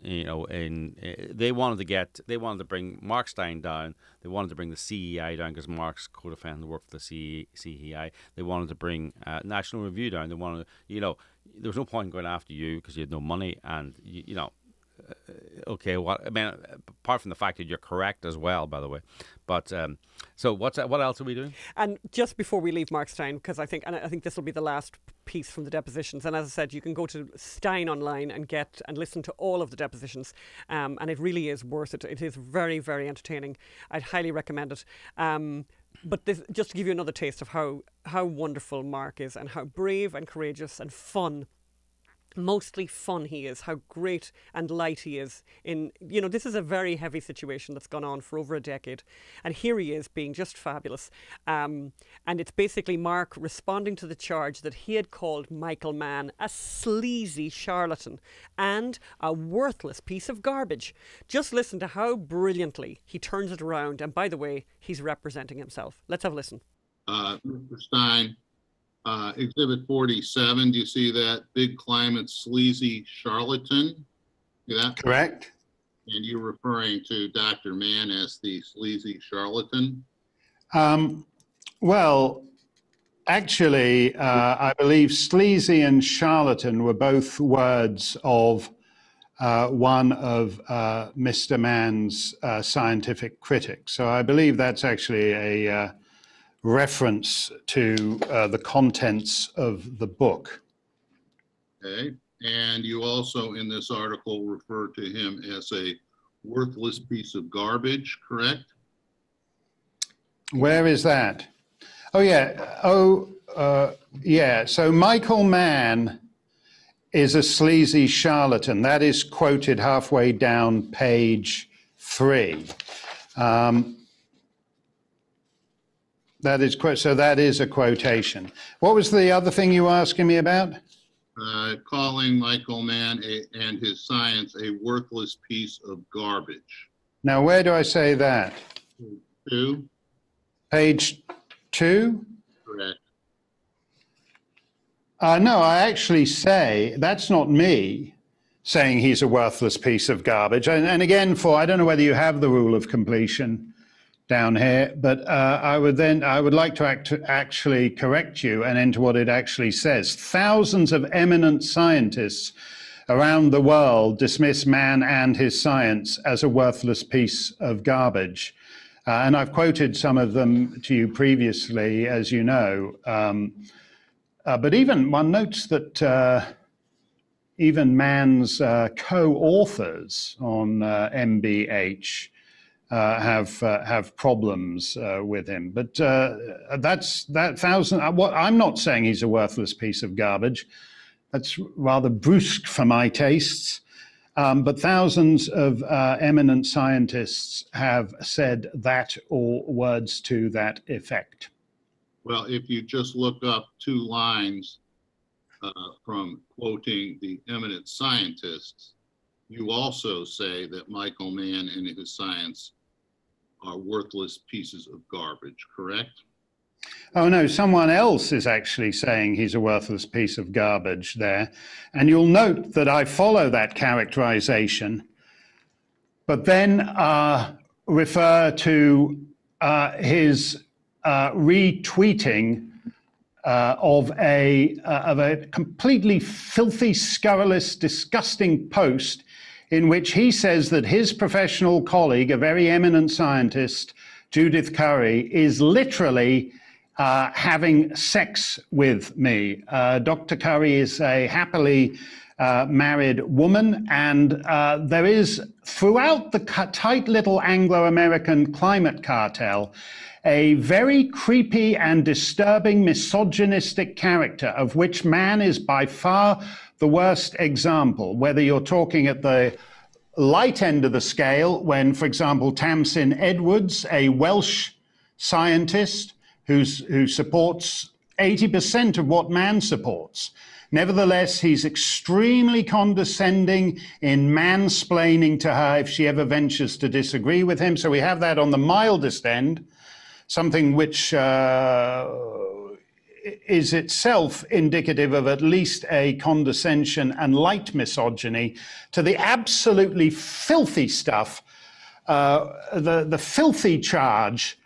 they wanted to bring Mark Stein down. They wanted to bring the CEI down because Mark's co-defendant worked for the CEI. They wanted to bring National Review down. They wanted, there was no point in going after you because you had no money. And okay, apart from the fact that you're correct as well, by the way, but So what else are we doing? And just before we leave Mark Steyn, because I think this will be the last piece from the depositions. And as I said, you can go to Steyn online and listen to all of the depositions. And it really is worth it. It is very, very entertaining. I'd highly recommend it. But just to give you another taste of how wonderful Mark is and how brave and courageous and fun, mostly fun he is, how great and light he is in, this is a very heavy situation that's gone on for over a decade. And here he is being just fabulous. And it's basically Mark responding to the charge that he had called Michael Mann a sleazy charlatan and a worthless piece of garbage. Just listen to how brilliantly he turns it around. And by the way, he's representing himself. Let's have a listen. Mr. Steyn, Exhibit 47, do you see that? Big climate sleazy charlatan? See that? Correct. And you're referring to Dr. Mann as the sleazy charlatan? Well, actually, I believe sleazy and charlatan were both words of one of Mr. Mann's scientific critics. So I believe that's actually a reference to the contents of the book. Okay. And you also in this article refer to him as a worthless piece of garbage, correct? Where is that? Oh, yeah. Yeah. So Michael Mann is a sleazy charlatan. That is quoted halfway down page 3. That is a quotation. What was the other thing you were asking me about? Calling Michael Mann and his science a worthless piece of garbage. Now, where do I say that? 2. Page 2? Correct. No, I actually say, that's not me saying he's a worthless piece of garbage. And again, I don't know whether you have the rule of completion down here, but I would like to actually correct you and enter what it actually says. Thousands of eminent scientists around the world dismiss Mann and his science as a worthless piece of garbage. And I've quoted some of them to you previously, as you know. But even one notes that even Mann's co-authors on MBH have problems with him. But I'm not saying he's a worthless piece of garbage. That's rather brusque for my tastes. But thousands of eminent scientists have said that or words to that effect. Well, if you just look up 2 lines from quoting the eminent scientists, you also say that Michael Mann and his science are worthless pieces of garbage, correct? Oh, no, someone else is actually saying he's a worthless piece of garbage there. And you'll note that I follow that characterization, but then refer to his retweeting of a completely filthy, scurrilous, disgusting post in which he says that his professional colleague, a very eminent scientist, Judith Curry, is literally having sex with me. Dr. Curry is a happily married woman, and there is, throughout the tight little Anglo-American climate cartel, a very creepy and disturbing misogynistic character, of which Mann is by far the worst example, whether you're talking at the light end of the scale, when, for example, Tamsin Edwards, a Welsh scientist who supports 80% of what Mann supports. Nevertheless, he's extremely condescending in mansplaining to her if she ever ventures to disagree with him. So we have that on the mildest end, something which is itself indicative of at least a condescension and light misogyny, to the absolutely filthy stuff, the filthy charge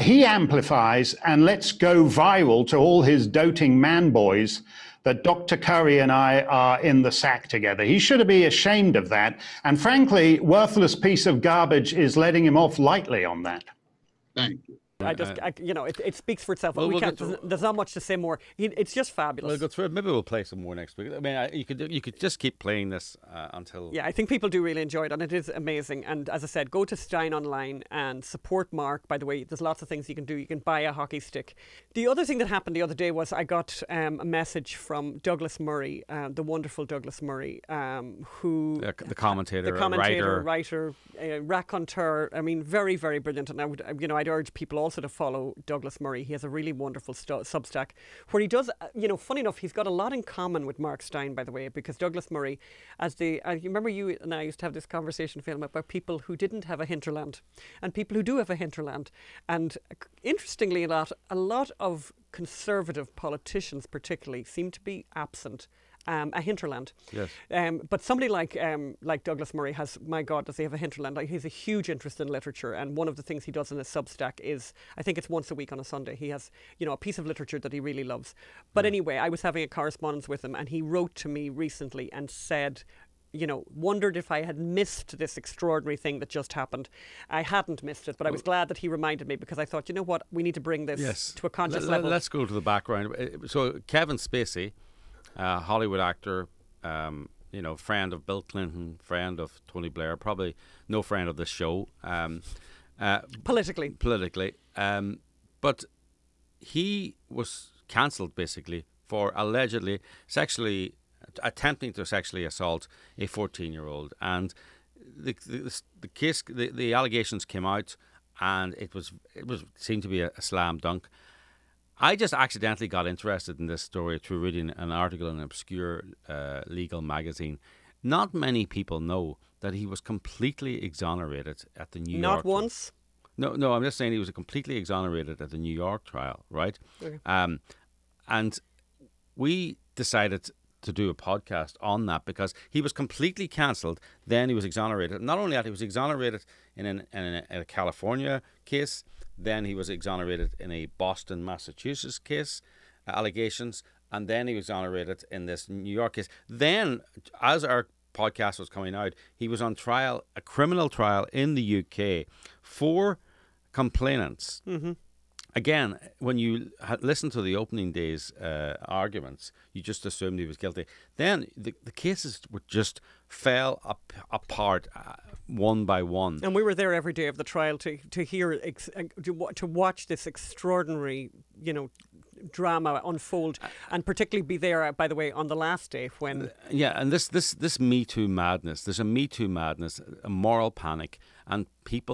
he amplifies and lets go viral to all his doting man boys that Dr. Curry and I are in the sack together. He should be ashamed of that. And frankly, worthless piece of garbage is letting him off lightly on that. Thank you. It speaks for itself. Well, there's not much to say more. It's just fabulous. We'll go through it. Maybe we'll play some more next week. I mean, you could just keep playing this until... Yeah, I think people do really enjoy it, and it is amazing. And as I said, go to Stein Online and support Mark. By the way, there's lots of things you can do. You can buy a hockey stick. The other thing that happened the other day was I got a message from Douglas Murray, the wonderful Douglas Murray, who... The commentator, writer, raconteur. I mean, very, very brilliant. And I'd urge people also to follow Douglas Murray. He has a really wonderful Substack where he does, funny enough, he's got a lot in common with Mark Stein, by the way, because Douglas Murray, you remember you and I used to have this conversation, Phil, about people who didn't have a hinterland and people who do have a hinterland. And interestingly, a lot of conservative politicians particularly seem to be absent a hinterland. Yes. But somebody like Douglas Murray has, my God, does he have a hinterland? He has a huge interest in literature, and one of the things he does in his Substack is, I think it's once a week on a Sunday, he has, a piece of literature that he really loves. But anyway, I was having a correspondence with him, and he wrote to me recently and said, wondered if I had missed this extraordinary thing that just happened. I hadn't missed it, but I was glad that he reminded me, because I thought, you know what, we need to bring this to a conscious level. Let's go to the background. So Kevin Spacey, Hollywood actor, friend of Bill Clinton, friend of Tony Blair, probably no friend of this show. Politically. But he was cancelled basically for allegedly attempting to sexually assault a 14-year-old, and the case, the allegations came out, and it seemed to be a slam dunk. I just accidentally got interested in this story through reading an article in an obscure legal magazine. Not many people know that he was completely exonerated at the New York. Not once? No, I'm just saying he was completely exonerated at the New York trial, right? Okay. And we decided to do a podcast on that because he was completely cancelled. Then he was exonerated. Not only that, he was exonerated in a California case. Then he was exonerated in a Boston, Massachusetts case, allegations. And then he was exonerated in this New York case. Then, as our podcast was coming out, he was on trial, a criminal trial in the UK for complainants. Mm-hmm. Again, when you listen to the opening day's arguments, you just assumed he was guilty. Then the cases just fell apart one by one. And we were there every day of the trial to hear, to watch this extraordinary, drama unfold, and particularly be there, by the way, on the last day when... and this Me Too madness, there's a Me Too madness, a moral panic, and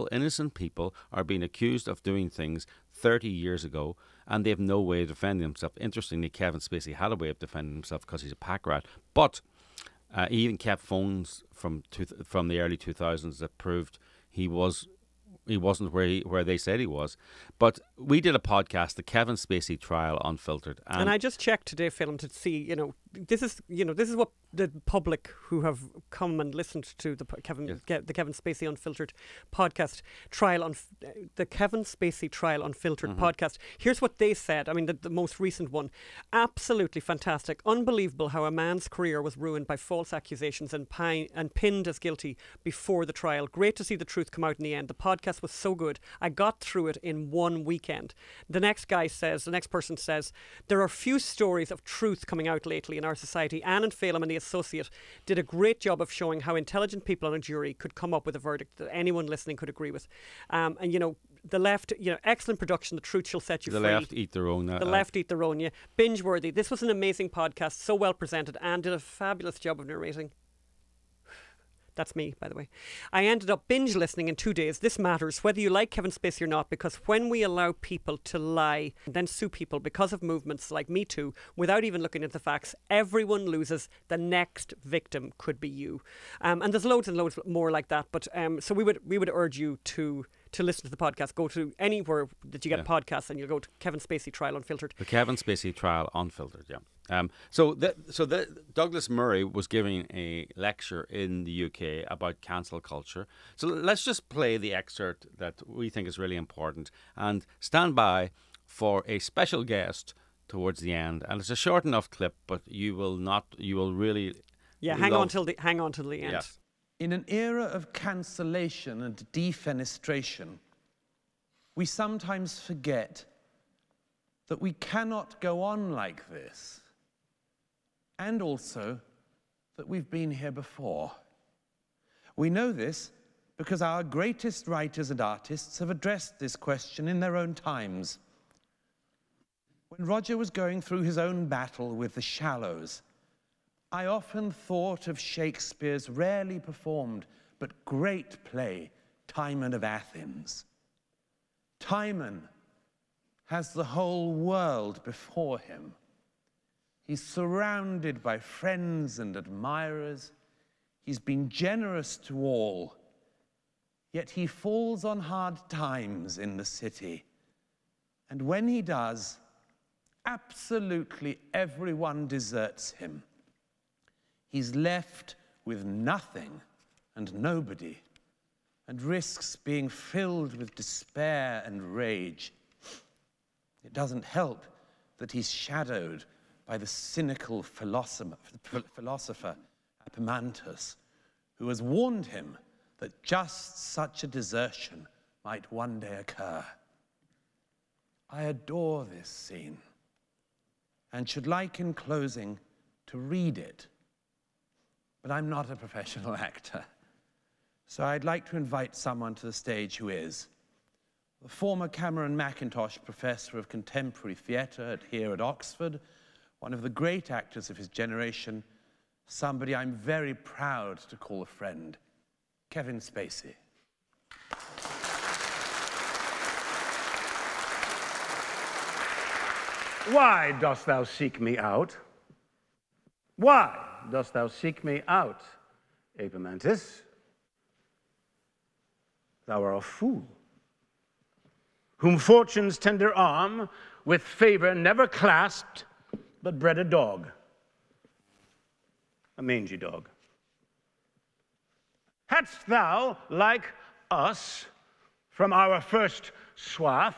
innocent people are being accused of doing things 30 years ago, and they have no way of defending themselves. Interestingly, Kevin Spacey had a way of defending himself because he's a pack rat, but he even kept phones from the early 2000s that proved he wasn't where they said he was. But we did a podcast, the Kevin Spacey Trial Unfiltered, and I just checked today, Phil, to see, this is what the public who have come and listened to the Kevin Spacey Unfiltered podcast the Kevin Spacey Trial Unfiltered podcast. Here's what they said. I mean, the most recent one. Absolutely fantastic. Unbelievable how a man's career was ruined by false accusations and pinned as guilty before the trial. Great to see the truth come out in the end. The podcast was so good. I got through it in one weekend. The next person says, there are few stories of truth coming out lately in our society. Anne and Phelim and the Associate did a great job of showing how intelligent people on a jury could come up with a verdict that anyone listening could agree with. And the left, excellent production. The truth shall set you free. The left eat their own. The left eat their own. Yeah, binge worthy. This was an amazing podcast, so well presented, and did a fabulous job of narrating. That's me, by the way. I ended up binge listening in 2 days. This matters, whether you like Kevin Spacey or not, because when we allow people to lie and then sue people because of movements like Me Too, without even looking at the facts, everyone loses. The next victim could be you. And there's loads and loads more like that. But so we would urge you to listen to the podcast. Go to anywhere that you get podcasts, and you'll go to Kevin Spacey Trial Unfiltered. The Kevin Spacey Trial Unfiltered, yeah. So Douglas Murray was giving a lecture in the UK about cancel culture. So let's just play the excerpt that we think is really important, and stand by for a special guest towards the end. And it's a short enough clip, but you will really hang on till the end. Yes. In an era of cancellation and defenestration, we sometimes forget that we cannot go on like this, and also that we've been here before. We know this because our greatest writers and artists have addressed this question in their own times. When Roger was going through his own battle with the Shallows, I often thought of Shakespeare's rarely performed but great play, Timon of Athens. Timon has the whole world before him. He's surrounded by friends and admirers. He's been generous to all, yet he falls on hard times in the city. And when he does, absolutely everyone deserts him. He's left with nothing and nobody, and risks being filled with despair and rage. It doesn't help that he's shadowed by the cynical philosopher Epaminondas, who has warned him that just such a desertion might one day occur. I adore this scene, and should like in closing to read it, but I'm not a professional actor, so I'd like to invite someone to the stage who is. The former Cameron Mackintosh Professor of Contemporary Theatre here at Oxford, one of the great actors of his generation, somebody I'm very proud to call a friend, Kevin Spacey. Why dost thou seek me out? Why dost thou seek me out, Epaminondas? Thou art a fool, whom fortune's tender arm with favor never clasped, but bred a dog, a mangy dog. Hadst thou, like us, from our first swath,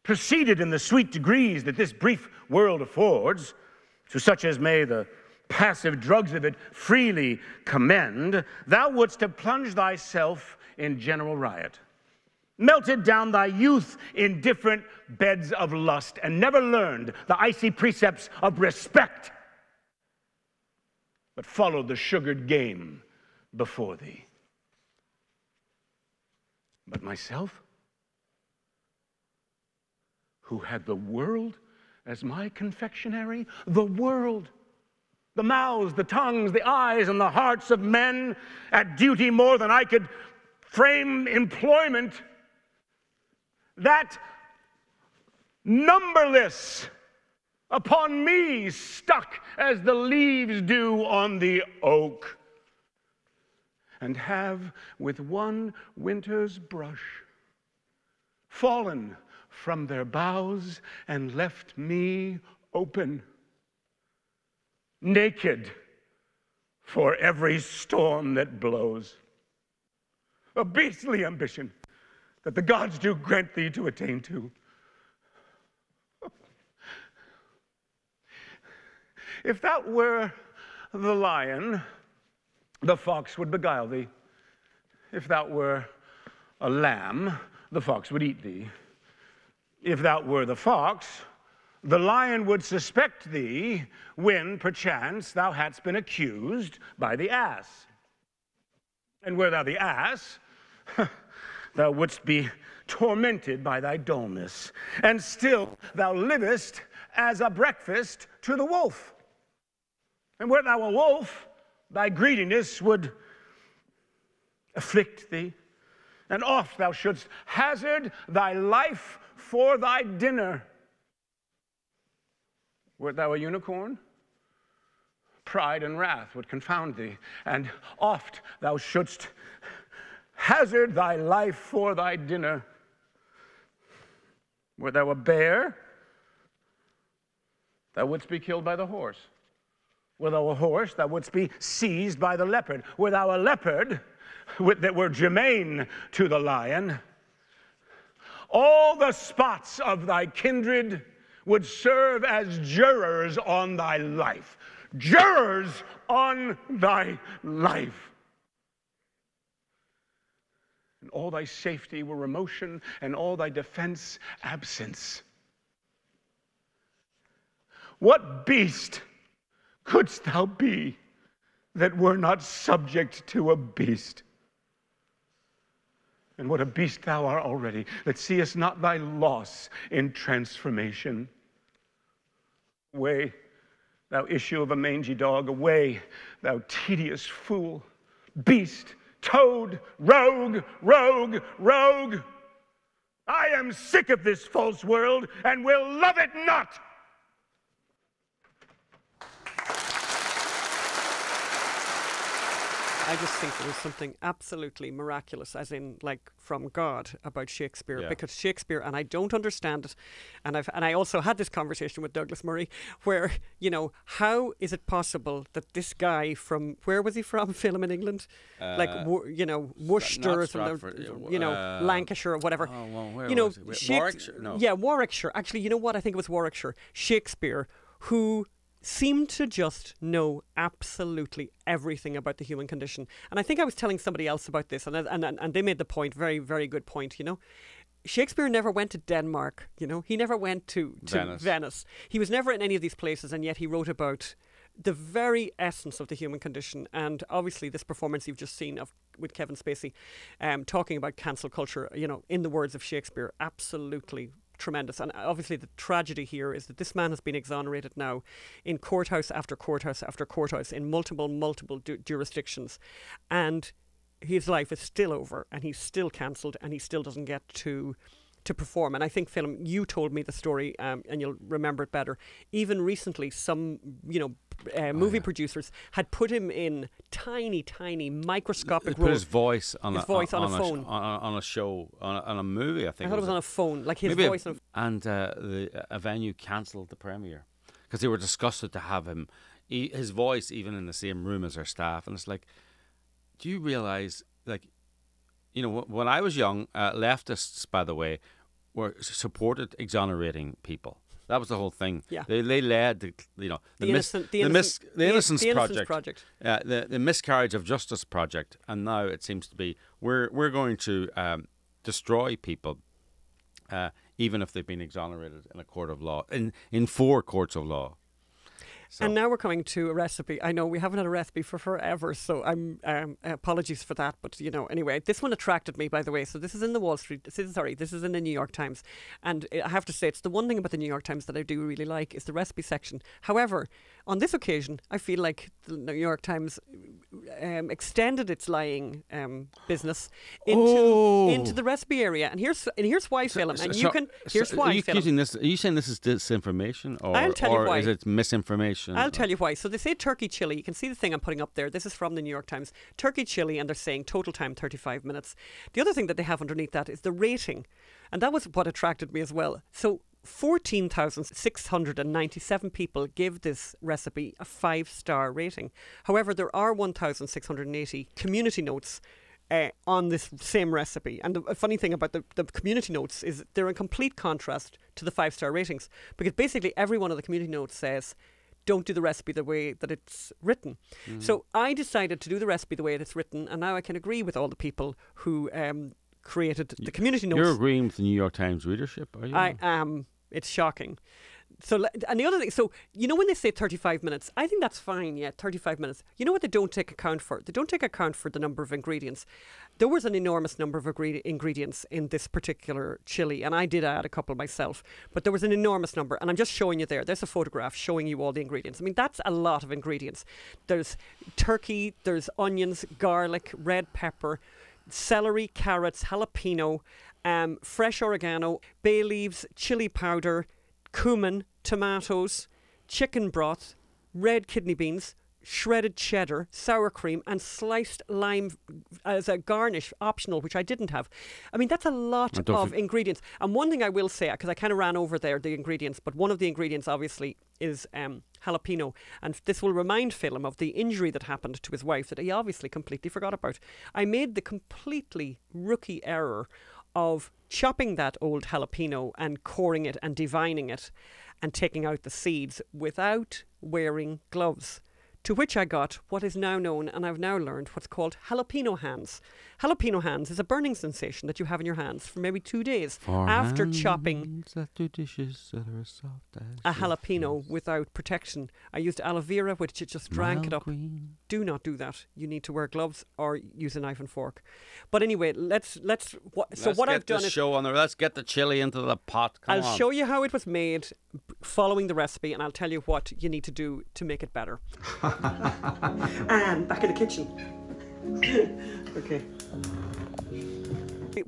proceeded in the sweet degrees that this brief world affords, to such as may the passive drugs of it freely commend, thou wouldst have plunged thyself in general riot, melted down thy youth in different beds of lust, and never learned the icy precepts of respect, but followed the sugared game before thee. But myself, who had the world as my confectionery, the world, the mouths, the tongues, the eyes, and the hearts of men, at duty more than I could frame employment, that numberless upon me stuck as the leaves do on the oak, and have with one winter's brush fallen from their boughs and left me open, naked for every storm that blows. A beastly ambition that the gods do grant thee to attain to. If that were the lion, the fox would beguile thee. If that were a lamb, the fox would eat thee. If that were the fox, the lion would suspect thee when, perchance, thou hadst been accused by the ass. And were thou the ass, thou wouldst be tormented by thy dullness, and still thou livest as a breakfast to the wolf. And wert thou a wolf, thy greediness would afflict thee, and oft thou shouldst hazard thy life for thy dinner. Wert thou a unicorn, pride and wrath would confound thee, and oft thou shouldst hazard thy life for thy dinner. Wert thou a bear, thou wouldst be killed by the horse. Were thou a horse, thou wouldst be seized by the leopard. Were thou a leopard that were germane to the lion, all the spots of thy kindred would serve as jurors on thy life. Jurors on thy life. and all thy safety were remotion, and all thy defense absence. What beast couldst thou be that were not subject to a beast? And what a beast thou art already, that seest not thy loss in transformation. Away, thou issue of a mangy dog, away, thou tedious fool, beast, toad, rogue, rogue, rogue. I am sick of this false world and will love it not. I just think there was something absolutely miraculous, as in like from God, about Shakespeare, because Shakespeare, and I don't understand it, and I also had this conversation with Douglas Murray, where, you know, how is it possible that this guy from, where was he from, film in England, you know, Worcester or something, you know, Lancashire or whatever, you know, Warwickshire? No. Yeah, Warwickshire. Actually, you know what? I think it was Warwickshire. Shakespeare, who seemed to just know absolutely everything about the human condition. And I think I was telling somebody else about this, and they made the point, very, very good point, you know. Shakespeare never went to Denmark, you know. He never went to Venice. He was never in any of these places, and yet he wrote about the very essence of the human condition. And obviously this performance you've just seen with Kevin Spacey talking about cancel culture, you know, in the words of Shakespeare, absolutely tremendous. And obviously the tragedy here is that this man has been exonerated now in courthouse after courthouse after courthouse in multiple jurisdictions, and his life is still over, and he's still cancelled, and he still doesn't get to perform. And I think, Phil, you told me the story, and you'll remember it better. Even recently, some, you know, movie producers had put him in tiny microscopic roles. Put his voice on a phone, on a show, on a movie. I thought it was on a phone, like his voice. And a venue cancelled the premiere because they were disgusted to have him, his voice, even in the same room as their staff. And it's like, do you realise, like, you know, when I was young, leftists, by the way, were supported exonerating people. That was the whole thing. Yeah. They led the Innocence Project. The Miscarriage of Justice Project, and now it seems to be we're going to destroy people, even if they've been exonerated in a court of law, in 4 courts of law. So. And now we're coming to a recipe. I know we haven't had a recipe for forever, so I'm apologies for that. But, you know, anyway, this one attracted me, by the way. So this is in the this is in the New York Times. And I have to say, it's the one thing about the New York Times that I do really like is the recipe section. However, on this occasion, I feel like the New York Times extended its lying business into the recipe area. And here's why, Phil. Here's why, Phil. Are you saying this is disinformation, I'll tell you why. Is it misinformation? I'll tell you why. So they say turkey chili. You can see the thing I'm putting up there. This is from the New York Times. Turkey chili, and they're saying total time 35 minutes. The other thing that they have underneath that is the rating. And that was what attracted me as well. So 14,697 people gave this recipe a 5-star rating. However, there are 1,680 community notes on this same recipe. And the funny thing about the community notes is they're in complete contrast to the 5-star ratings, because basically every one of the community notes says, don't do the recipe the way that it's written. Mm-hmm. So I decided to do the recipe the way it's written, and now I can agree with all the people who created the community notes. You're agreeing with the New York Times readership, are you? I am. It's shocking. So, and the other thing, so, you know, when they say 35 minutes, I think that's fine, 35 minutes. You know what they don't take account for? They don't take account for the number of ingredients. There was an enormous number of ingredients in this particular chili, and I did add a couple myself, but there was an enormous number, and I'm just showing you there. There's a photograph showing you all the ingredients. I mean, that's a lot of ingredients. There's turkey, there's onions, garlic, red pepper, celery, carrots, jalapeno, fresh oregano, bay leaves, chili powder, cumin, tomatoes, chicken broth, red kidney beans, shredded cheddar, sour cream, and sliced lime as a garnish, optional, which I didn't have. I mean, that's a lot of ingredients. And one thing I will say, because I kind of ran over there the ingredients, but one of the ingredients obviously is jalapeno. And this will remind Phil of the injury that happened to his wife that he obviously completely forgot about. I made the completely rookie error of chopping that old jalapeno and coring it and divining it and taking out the seeds without wearing gloves. To which I got what is now known, and I've now learned, what's called jalapeno hands. Jalapeno hands is a burning sensation that you have in your hands for maybe 2 days after chopping a jalapeno without protection. I used aloe vera, which you just drank it up. Do not do that. You need to wear gloves or use a knife and fork. But anyway, let's get the chili into the pot. I'll show you how it was made following the recipe, and I'll tell you what you need to do to make it better. And back in the kitchen. Okay.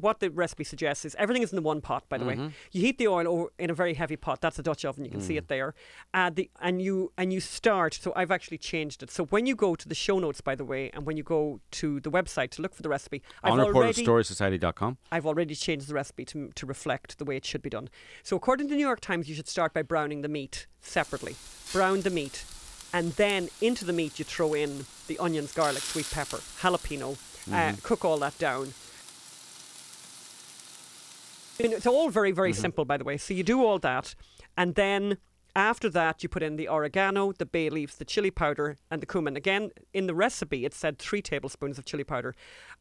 What the recipe suggests is everything is in the one pot, by the way. You heat the oil in a very heavy pot. That's a Dutch oven. You can see it there. And you start. So I've actually changed it. So when you go to the show notes, by the way, and when you go to the website to look for the recipe, unreportedstoriesociety.com. I've already changed the recipe to reflect the way it should be done. So according to the New York Times, you should start by browning the meat separately. Brown the meat. And then into the meat, you throw in the onions, garlic, sweet pepper, jalapeno, cook all that down. It's all very, very simple, by the way. So you do all that, and then after that, you put in the oregano, the bay leaves, the chili powder, and the cumin. Again, in the recipe, it said 3 tablespoons of chili powder.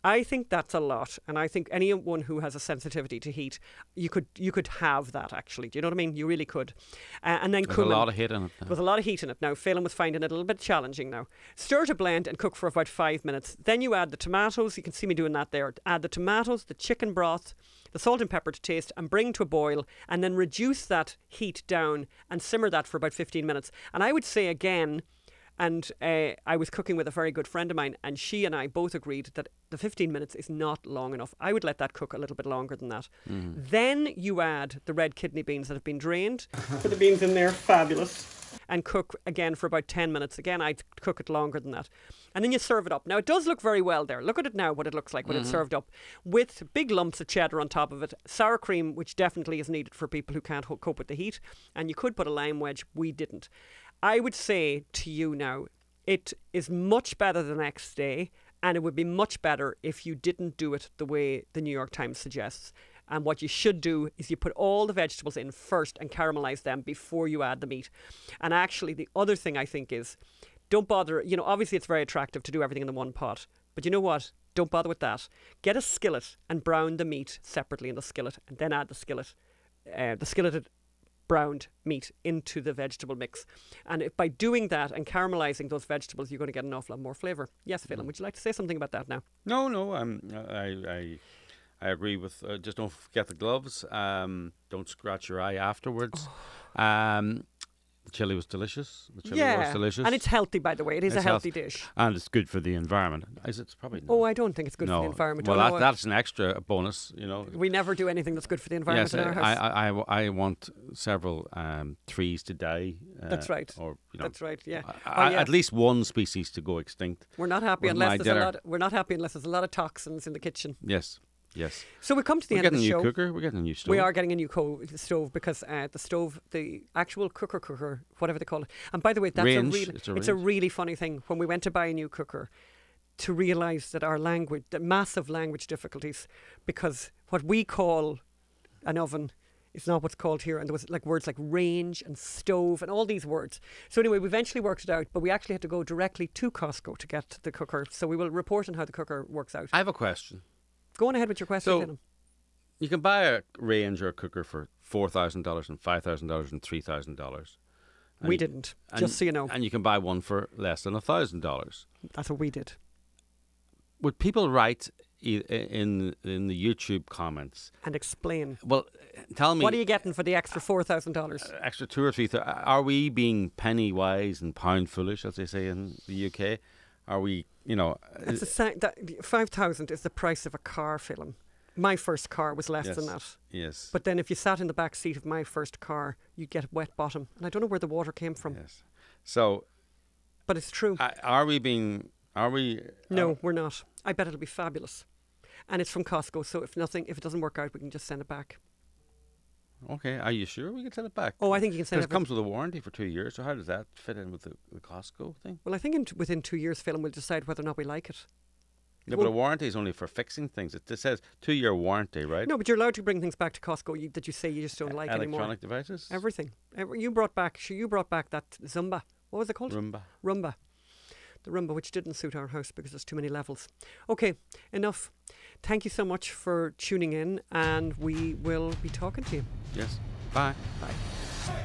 I think that's a lot, and I think anyone who has a sensitivity to heat, you could have that, actually. Do you know what I mean? You really could. And then cumin. There's a lot of heat in it. There's a lot of heat in it. Now, Phelan was finding it a little bit challenging now. Stir to blend and cook for about 5 minutes. Then you add the tomatoes. You can see me doing that there. Add the tomatoes, the chicken broth, the salt and pepper to taste, and bring to a boil, and then reduce that heat down and simmer that for about 15 minutes. And I would say again, and I was cooking with a very good friend of mine, and she and I both agreed that the 15 minutes is not long enough. I would let that cook a little bit longer than that. Then you add the red kidney beans that have been drained. Put the beans in there, fabulous. And cook again for about 10 minutes. Again, I'd cook it longer than that. And then you serve it up. Now, it does look very well there. Look at it now, what it looks like when it's served up, with big lumps of cheddar on top of it, sour cream, which definitely is needed for people who can't cope with the heat, and you could put a lime wedge. We didn't. I would say to you now, it is much better the next day, and it would be much better if you didn't do it the way the New York Times suggests. And what you should do is you put all the vegetables in first and caramelize them before you add the meat. And actually, the other thing I think is, don't bother, obviously it's very attractive to do everything in the one pot. But you know what? Don't bother with that. Get a skillet and brown the meat separately in the skillet, and then add the skilleted browned meat into the vegetable mix. And if by doing that and caramelizing those vegetables, you're going to get an awful lot more flavour. Yes, Phelan, would you like to say something about that now? No, I agree with, just don't forget the gloves. Don't scratch your eye afterwards. The chili was delicious. Was delicious. And it's healthy, by the way. It's a healthy dish. And it's good for the environment. It's probably not. Oh, I don't think it's good for the environment. Well, that's an extra bonus, We never do anything that's good for the environment in our house. I want several trees to die. That's right. That's right, yeah. At least one species to go extinct. We're not happy unless there's a lot of toxins in the kitchen. Yes. So we come to the end of the show. We're getting a new cooker. We're getting a new stove. We are getting a new stove because the stove, the actual cooker, whatever they call it. And by the way, it's a really funny thing when we went to buy a new cooker to realise that our language, the massive language difficulties, because what we call an oven is not what's called here. And there was words like range and stove and all these words. So anyway, we eventually worked it out, but we actually had to go directly to Costco to get the cooker. So we will report on how the cooker works out. I have a question. Go on ahead with your question, Phelan. You can buy a range or a cooker for $4,000 and $5,000 and $3,000. We didn't, just so you know. And you can buy one for less than $1,000. That's what we did. Would people write in the YouTube comments and explain? Well, tell me, what are you getting for the extra $4,000? Extra 2 or 3. Are we being penny wise and pound foolish, as they say in the UK? Are we, that 5,000 is the price of a car, Phelan. My first car was less than that. Yes. But then if you sat in the back seat of my first car, you'd get a wet bottom. And I don't know where the water came from. Yes. So. But it's true. Are we? No, we're not. I bet it'll be fabulous. And it's from Costco. So if it doesn't work out, we can just send it back. Okay, are you sure we can send it back? Oh, I think you can send it back. It comes with a warranty for 2 years, so how does that fit in with the Costco thing? Well, I think within 2 years, Phelan, we'll decide whether or not we like it. Yeah, but a warranty is only for fixing things. It says 2-year warranty, right? No, but you're allowed to bring things back to Costco that you say you just don't like anymore. Electronic devices? Everything. You brought back that Zumba. What was it called? Roomba. the Roomba, which didn't suit our house because there's too many levels. Okay, enough. Thank you so much for tuning in, and we will be talking to you. Yes. Bye. Bye.